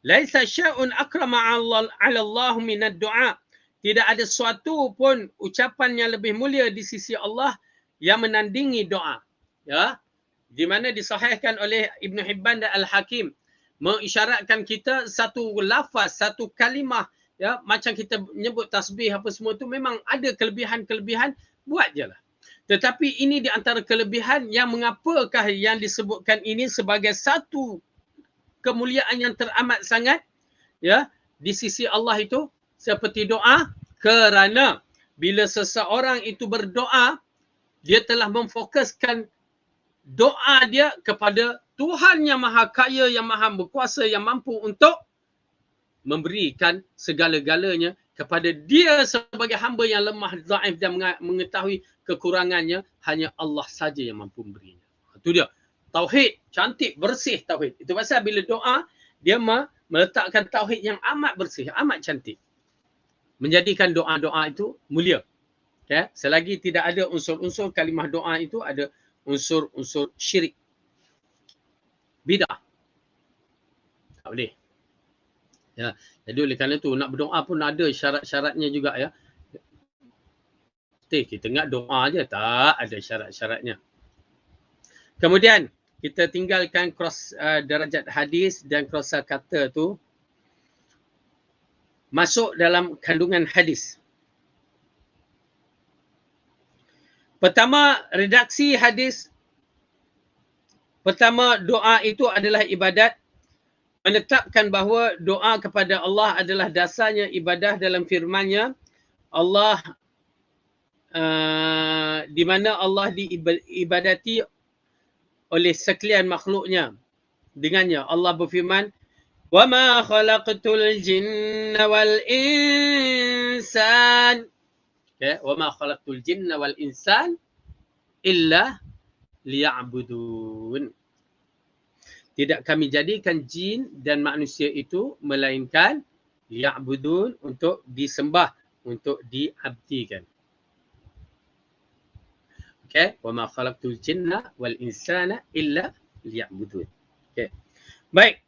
laisa syai'un akrama 'ala Allah min ad-du'a. Tidak ada suatu pun ucapan yang lebih mulia di sisi Allah yang menandingi doa. Ya. Di mana disahihkan oleh Ibn Hibban dan Al-Hakim, mengisyaratkan kita satu lafaz, satu kalimah. Ya, macam kita menyebut tasbih apa semua tu memang ada kelebihan-kelebihan, buat je lah. Tetapi ini di antara kelebihan yang mengapakah yang disebutkan ini sebagai satu kemuliaan yang teramat sangat, ya, di sisi Allah itu seperti doa, kerana bila seseorang itu berdoa, dia telah memfokuskan doa dia kepada Tuhan yang maha kaya, yang maha berkuasa, yang mampu untuk memberikan segala-galanya kepada dia sebagai hamba yang lemah, dhaif dan mengetahui kekurangannya. Hanya Allah saja yang mampu memberinya. Itu dia. Tauhid, cantik, bersih tauhid. Itu pasal bila doa, dia meletakkan tauhid yang amat bersih, amat cantik. Menjadikan doa-doa itu mulia. Ya, selagi tidak ada unsur-unsur kalimah doa itu ada unsur-unsur syirik, bidah. Tak boleh. Ya, jadi oleh kerana tu nak berdoa pun ada syarat-syaratnya juga ya. Kita ingat doa je, tak ada syarat-syaratnya. Kemudian kita tinggalkan cross darajat hadis dan cross kata tu, masuk dalam kandungan hadis. Pertama, redaksi hadis. Pertama, doa itu adalah ibadat. Menetapkan bahawa doa kepada Allah adalah dasarnya ibadah dalam firman-Nya. Allah di mana Allah diibadati oleh sekalian makhluknya dengannya. Allah berfirman, "Wa ma khalaqtul jinna wal insan." Okay. "Wa ma khalaqtul jinna wal insan illa liya'budun." Tidak kami jadikan jin dan manusia itu melainkan liya'budun, untuk disembah, untuk diabdikan. Okey, wa ma khalaqtul jinna wal insana illa liya'budun. Okey. Baik.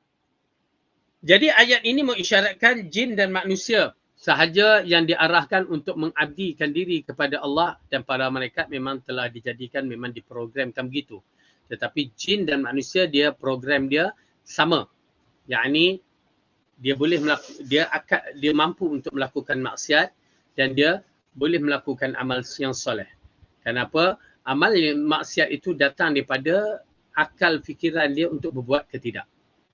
Jadi ayat ini mengisyaratkan jin dan manusia sahaja yang diarahkan untuk mengabdikan diri kepada Allah, dan para malaikat memang telah dijadikan, memang diprogramkan begitu. Tetapi jin dan manusia, dia program dia sama. Yakni dia boleh dia mampu untuk melakukan maksiat dan dia boleh melakukan amal yang soleh. Kenapa? Amal maksiat itu datang daripada akal fikiran dia untuk berbuat ke tidak,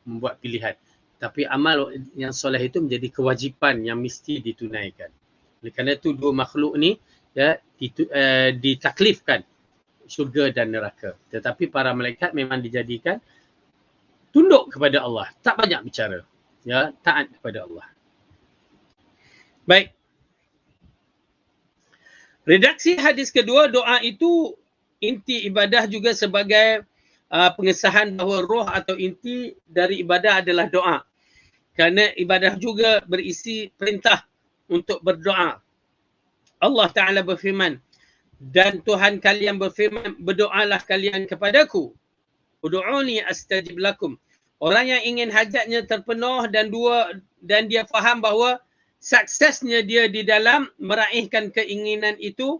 membuat pilihan. Tapi amal yang soleh itu menjadi kewajipan yang mesti ditunaikan. Oleh kerana itu dua makhluk ni ya, ditaklifkan syurga dan neraka. Tetapi para malaikat memang dijadikan tunduk kepada Allah, tak banyak bicara. Ya, taat kepada Allah. Baik. Redaksi hadis kedua, doa itu inti ibadah juga sebagai pengesahan bahawa roh atau inti dari ibadah adalah doa. Kerana ibadah juga berisi perintah untuk berdoa. Allah Ta'ala berfirman, dan Tuhan kalian berfirman, berdoalah kalian kepadaku. Ud'uni astajib lakum. Orang yang ingin hajatnya terpenuh dan dia faham bahawa suksesnya dia di dalam meraihkan keinginan itu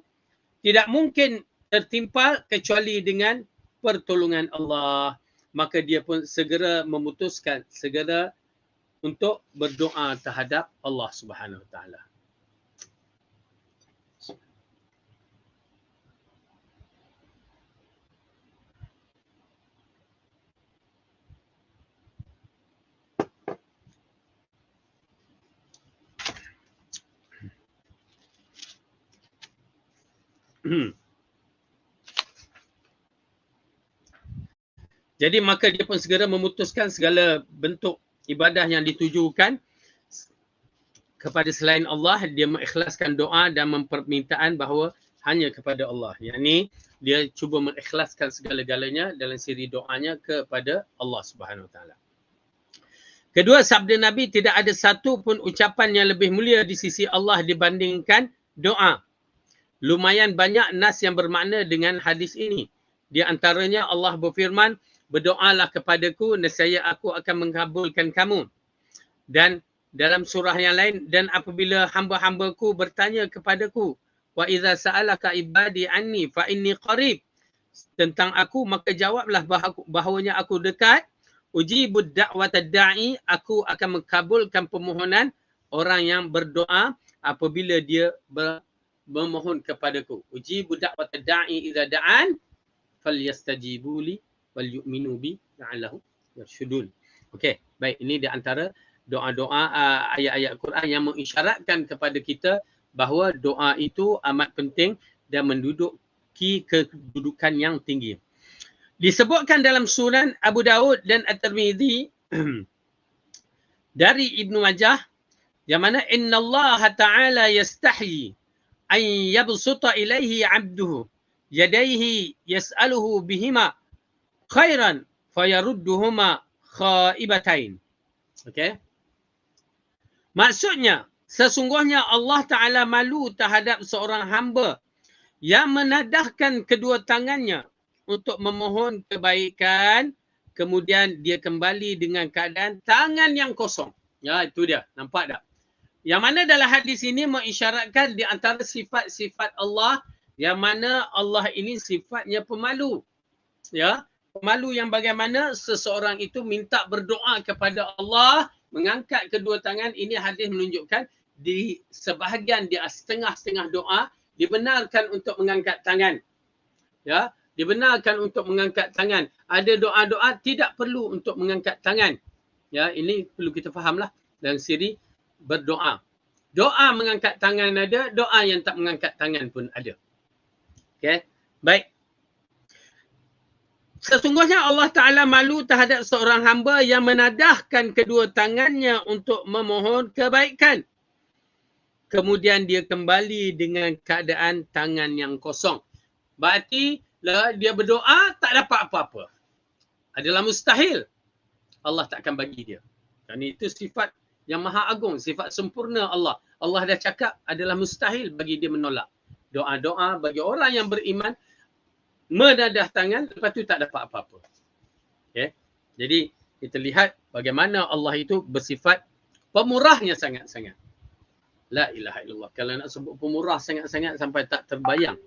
tidak mungkin tertimpal kecuali dengan pertolongan Allah. Maka dia pun segera memutuskan, segera untuk berdoa terhadap Allah Subhanahu Wa Taala. Jadi maka dia pun segera memutuskan segala bentuk ibadah yang ditujukan kepada selain Allah. Dia mengikhlaskan doa dan mempermintaan bahawa hanya kepada Allah. Yang ini dia cuba mengikhlaskan segala-galanya dalam siri doanya kepada Allah Subhanahu Wa Taala. Kedua, sabda Nabi, tidak ada satu pun ucapan yang lebih mulia di sisi Allah dibandingkan doa. Lumayan banyak nas yang bermakna dengan hadis ini. Di antaranya Allah berfirman, berdoalah kepadaku, nescaya aku akan mengabulkan kamu. Dan dalam surah yang lain, dan apabila hamba-hambaku bertanya kepadaku, wa idza sa'alaka ibadi anni fa inni qarib, tentang aku, maka jawablah bahawanya aku dekat. Ujibud da'watad da'i, aku akan mengabulkan permohonan orang yang berdoa apabila dia memohon kepadaku. Ujibud da'watad da'i idza da'an falyastajibu li wal yu'minu bi la'allahum yarshudun. Okey, baik, ini di antara doa-doa ayat-ayat Quran yang mengisyaratkan kepada kita bahawa doa itu amat penting dan menduduki kedudukan yang tinggi. Disebutkan dalam Sunan Abu Daud dan At-Tirmidzi dari Ibnu Majah yang mana innallaha ta'ala yastahi an yabsuta ilaihi 'abduhu yadayhi yas'aluhu bihima khairan fayarudduhuma khaibatain. Okey. Maksudnya, sesungguhnya Allah Ta'ala malu terhadap seorang hamba yang menadahkan kedua tangannya untuk memohon kebaikan, kemudian dia kembali dengan keadaan tangan yang kosong. Ya, itu dia. Nampak tak? Yang mana dalam hadis ini mengisyaratkan di antara sifat-sifat Allah, yang mana Allah ini sifatnya pemalu. Ya, pemalu yang bagaimana seseorang itu minta berdoa kepada Allah, mengangkat kedua tangan. Ini hadis menunjukkan di sebahagian, di setengah-setengah doa dibenarkan untuk mengangkat tangan. Ya, dibenarkan untuk mengangkat tangan. Ada doa-doa tidak perlu untuk mengangkat tangan. Ya, ini perlu kita fahamlah dalam siri berdoa. Doa mengangkat tangan ada, doa yang tak mengangkat tangan pun ada. Okey, baik. Sesungguhnya Allah Ta'ala malu terhadap seorang hamba yang menadahkan kedua tangannya untuk memohon kebaikan. Kemudian dia kembali dengan keadaan tangan yang kosong. Berarti dia berdoa tak dapat apa-apa. Adalah mustahil. Allah tak akan bagi dia. Dan itu sifat yang maha agung, sifat sempurna Allah. Allah dah cakap adalah mustahil bagi dia menolak. Doa-doa bagi orang yang beriman, menadah tangan, lepas tu tak dapat apa-apa. Okay? Jadi kita lihat bagaimana Allah itu bersifat pemurahnya sangat-sangat. La ilaha illallah. Kalau nak sebut pemurah sangat-sangat sampai tak terbayang.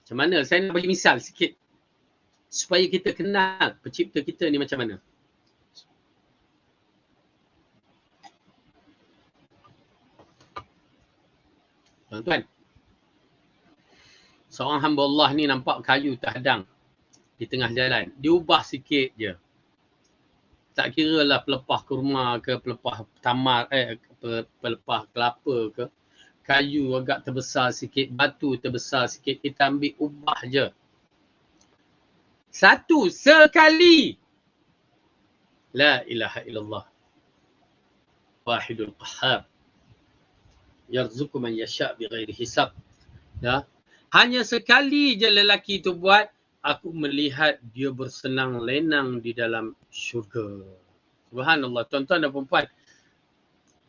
Macam mana? Saya nak bagi misal sikit. Supaya kita kenal pencipta kita ni macam mana. Tuan-tuan, seorang hamba Allah ni nampak kayu terhadang di tengah jalan. Diubah sikit je. Tak kira lah pelepah kurma ke, pelepah tamar, pelepah kelapa ke. Kayu agak terbesar sikit, batu terbesar sikit, kita ambil ubah je. Satu sekali. La ilaha illallah. Wahidul qahhar. Yarzuqu man yasha' bighairi hisab. Ya. Hanya sekali je lelaki itu buat, aku melihat dia bersenang lenang di dalam syurga. Subhanallah, tuan-tuan dan puan-puan.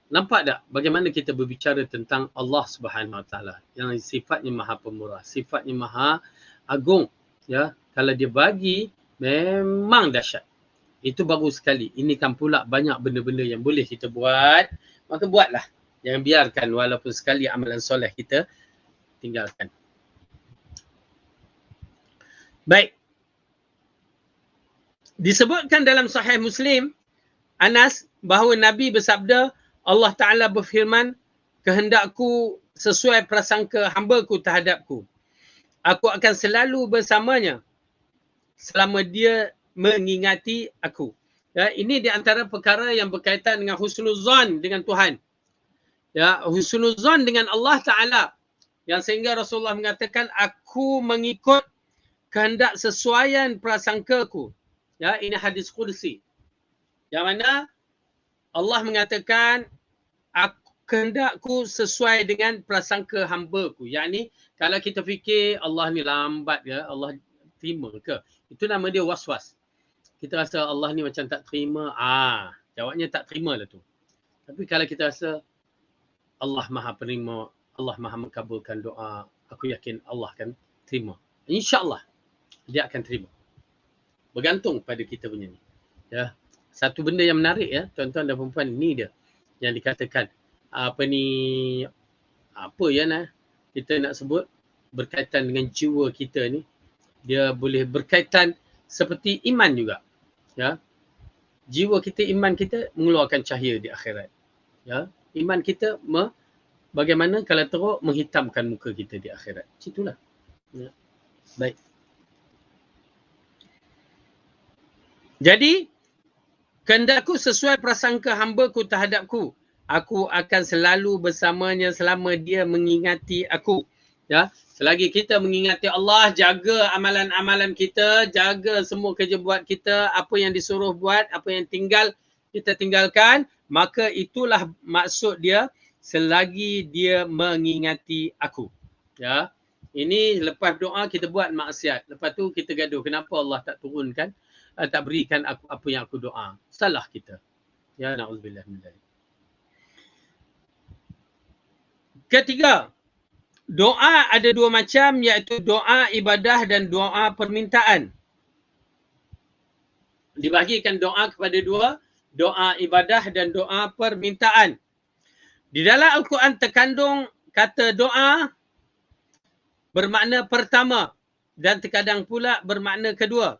Nampak tak bagaimana kita berbicara tentang Allah Subhanahu Wa Taala yang sifatnya Maha Pemurah, sifatnya Maha Agung. Ya, kalau dia bagi memang dahsyat. Itu bagus sekali. Ini kan pula banyak benda-benda yang boleh kita buat, maka buatlah. Jangan biarkan walaupun sekali amalan soleh kita tinggalkan. Baik. Disebutkan dalam Sahih Muslim, Anas, bahawa Nabi bersabda, Allah Ta'ala berfirman, kehendakku sesuai prasangka hamba-Ku terhadapku. Aku akan selalu bersamanya selama dia mengingati aku. Ya, ini di antara perkara yang berkaitan dengan husnuzan dengan Tuhan. Ya, husnuzan dengan Allah Ta'ala. Yang sehingga Rasulullah mengatakan, aku mengikut kehendak sesuaian prasangkaku. Ya, ini hadis qudsi. Yang mana Allah mengatakan, kehendakku sesuai dengan prasangka hamba-Ku. Yang ni, kalau kita fikir Allah ni lambat ke, Allah terima ke? Itu nama dia was-was. Kita rasa Allah ni macam tak terima. Jawabnya tak terima lah tu. Tapi kalau kita rasa Allah Maha penerima, Allah Maha mengabulkan doa, aku yakin Allah akan terima. InsyaAllah dia akan terima. Bergantung pada kita punya ni. Ya. Satu benda yang menarik ya, tuan-tuan dan puan-puan, ni dia yang dikatakan apa kita nak sebut berkaitan dengan jiwa kita ni, dia boleh berkaitan seperti iman juga. Ya. Jiwa kita, iman kita mengeluarkan cahaya di akhirat. Ya. Iman kita bagaimana kalau teruk menghitamkan muka kita di akhirat. Itulah. Ya. Baik. Jadi, kehendakku sesuai prasangka hamba-Ku terhadapku. Aku akan selalu bersamanya selama dia mengingati aku. Ya, selagi kita mengingati Allah, jaga amalan-amalan kita, jaga semua kerja buat kita, apa yang disuruh buat, apa yang kita tinggalkan, maka itulah maksud dia selagi dia mengingati aku. Ya. Ini lepas doa kita buat maksiat. Lepas tu kita gaduh kenapa Allah tak turunkan, tak berikan aku apa yang aku doa. Salah kita. Ya, na'udzubillah min dzalik. Ketiga, doa ada dua macam, iaitu doa ibadah dan doa permintaan. Dibahagikan doa kepada dua, doa ibadah dan doa permintaan. Di dalam Al-Quran terkandung kata doa bermakna pertama dan terkadang pula bermakna kedua.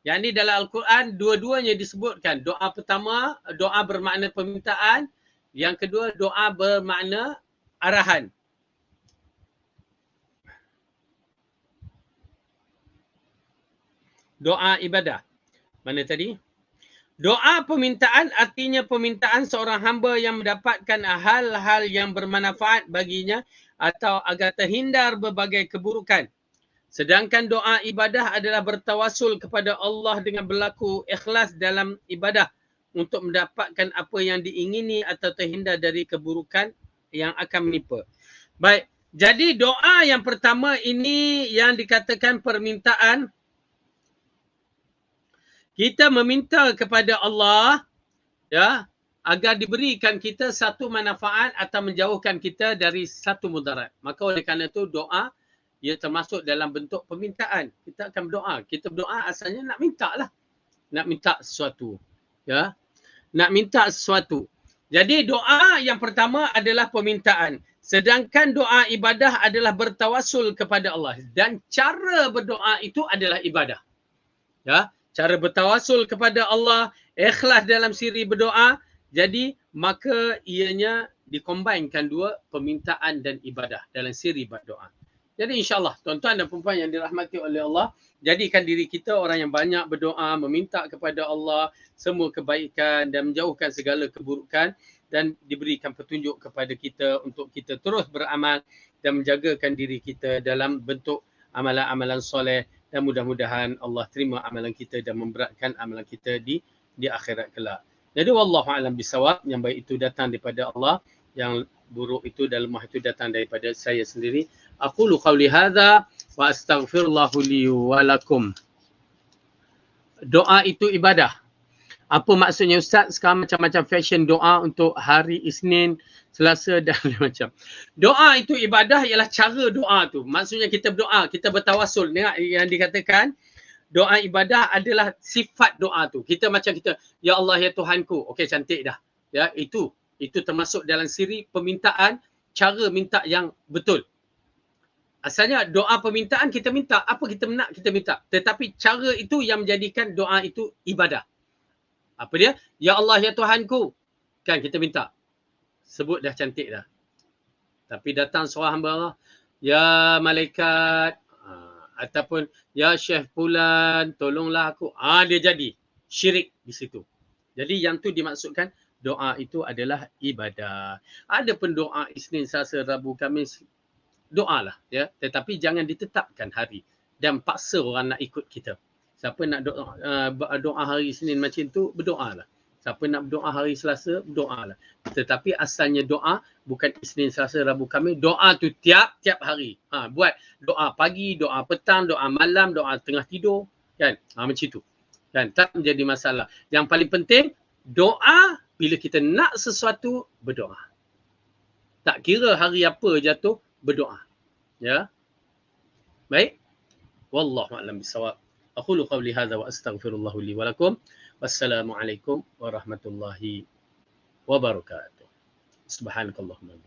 Yang ni dalam Al-Quran dua-duanya disebutkan. Doa pertama, doa bermakna permintaan. Yang kedua, doa bermakna arahan. Doa ibadah. Mana tadi? Doa permintaan artinya permintaan seorang hamba yang mendapatkan hal-hal yang bermanfaat baginya atau agar terhindar berbagai keburukan. Sedangkan doa ibadah adalah bertawasul kepada Allah dengan berlaku ikhlas dalam ibadah untuk mendapatkan apa yang diingini atau terhindar dari keburukan yang akan menimpa. Baik, jadi doa yang pertama ini yang dikatakan permintaan. Kita meminta kepada Allah ya agar diberikan kita satu manfaat atau menjauhkan kita dari satu mudarat. Maka oleh kerana itu doa ia termasuk dalam bentuk permintaan. Kita akan berdoa. Kita berdoa asalnya nak minta lah. Nak minta sesuatu. Ya. Nak minta sesuatu. Jadi doa yang pertama adalah permintaan. Sedangkan doa ibadah adalah bertawasul kepada Allah. Dan cara berdoa itu adalah ibadah. Ya. Cara bertawasul kepada Allah, ikhlas dalam siri berdoa. Jadi maka ianya dikombinkan dua, permintaan dan ibadah dalam siri berdoa. Jadi insyaAllah tuan-tuan dan puan-puan yang dirahmati oleh Allah, jadikan diri kita orang yang banyak berdoa, meminta kepada Allah semua kebaikan dan menjauhkan segala keburukan dan diberikan petunjuk kepada kita untuk kita terus beramal dan menjagakan diri kita dalam bentuk amalan-amalan soleh dan mudah-mudahan Allah terima amalan kita dan memberatkan amalan kita di akhirat kelak. Jadi wallahu a'lam bisawab, yang baik itu datang daripada Allah, yang buruk itu dan lemah itu datang daripada saya sendiri. Aqulu qawli hadza wa astaghfirullahu li wa lakum. Doa itu ibadah. Apa maksudnya Ustaz? Sekarang macam-macam fashion doa untuk hari Isnin, Selasa dan macam. Doa itu ibadah ialah cara doa tu. Maksudnya kita berdoa, kita bertawasul. Dengar yang dikatakan, doa ibadah adalah sifat doa tu. Kita macam kita, ya Allah ya Tuhanku. Okey, cantik dah. Ya, itu termasuk dalam siri permintaan, cara minta yang betul. Asalnya doa permintaan kita minta, apa kita nak kita minta. Tetapi cara itu yang menjadikan doa itu ibadah. Apa dia? Ya Allah ya Tuhanku. Kan kita minta. Sebut dah cantik dah. Tapi datang seorang hamba Allah, ya malaikat, ataupun ya Syekh Fulan, tolonglah aku. Dia jadi syirik di situ. Jadi yang tu dimaksudkan doa itu adalah ibadah. Ada pun doa Isnin, Selasa, Rabu, Khamis, doalah ya. Tetapi jangan ditetapkan hari dan paksa orang nak ikut kita. Siapa nak doa hari Isnin macam tu, berdoalah. Siapa nak berdoa hari Selasa, berdoalah. Tetapi asalnya doa bukan Isnin, Selasa, Rabu, Khamis. Doa tu tiap-tiap hari. Buat doa pagi, doa petang, doa malam, doa tengah tidur. Kan? Macam tu. Kan? Tak menjadi masalah. Yang paling penting, doa bila kita nak sesuatu, berdoa. Tak kira hari apa jatuh, berdoa. Ya. Baik. Wallahu a'lam bissawab. Aqulu qawli hadza wa astaghfirullahu li wa lakum. Wassalamualaikum warahmatullahi wabarakatuh. Subhanakallahumma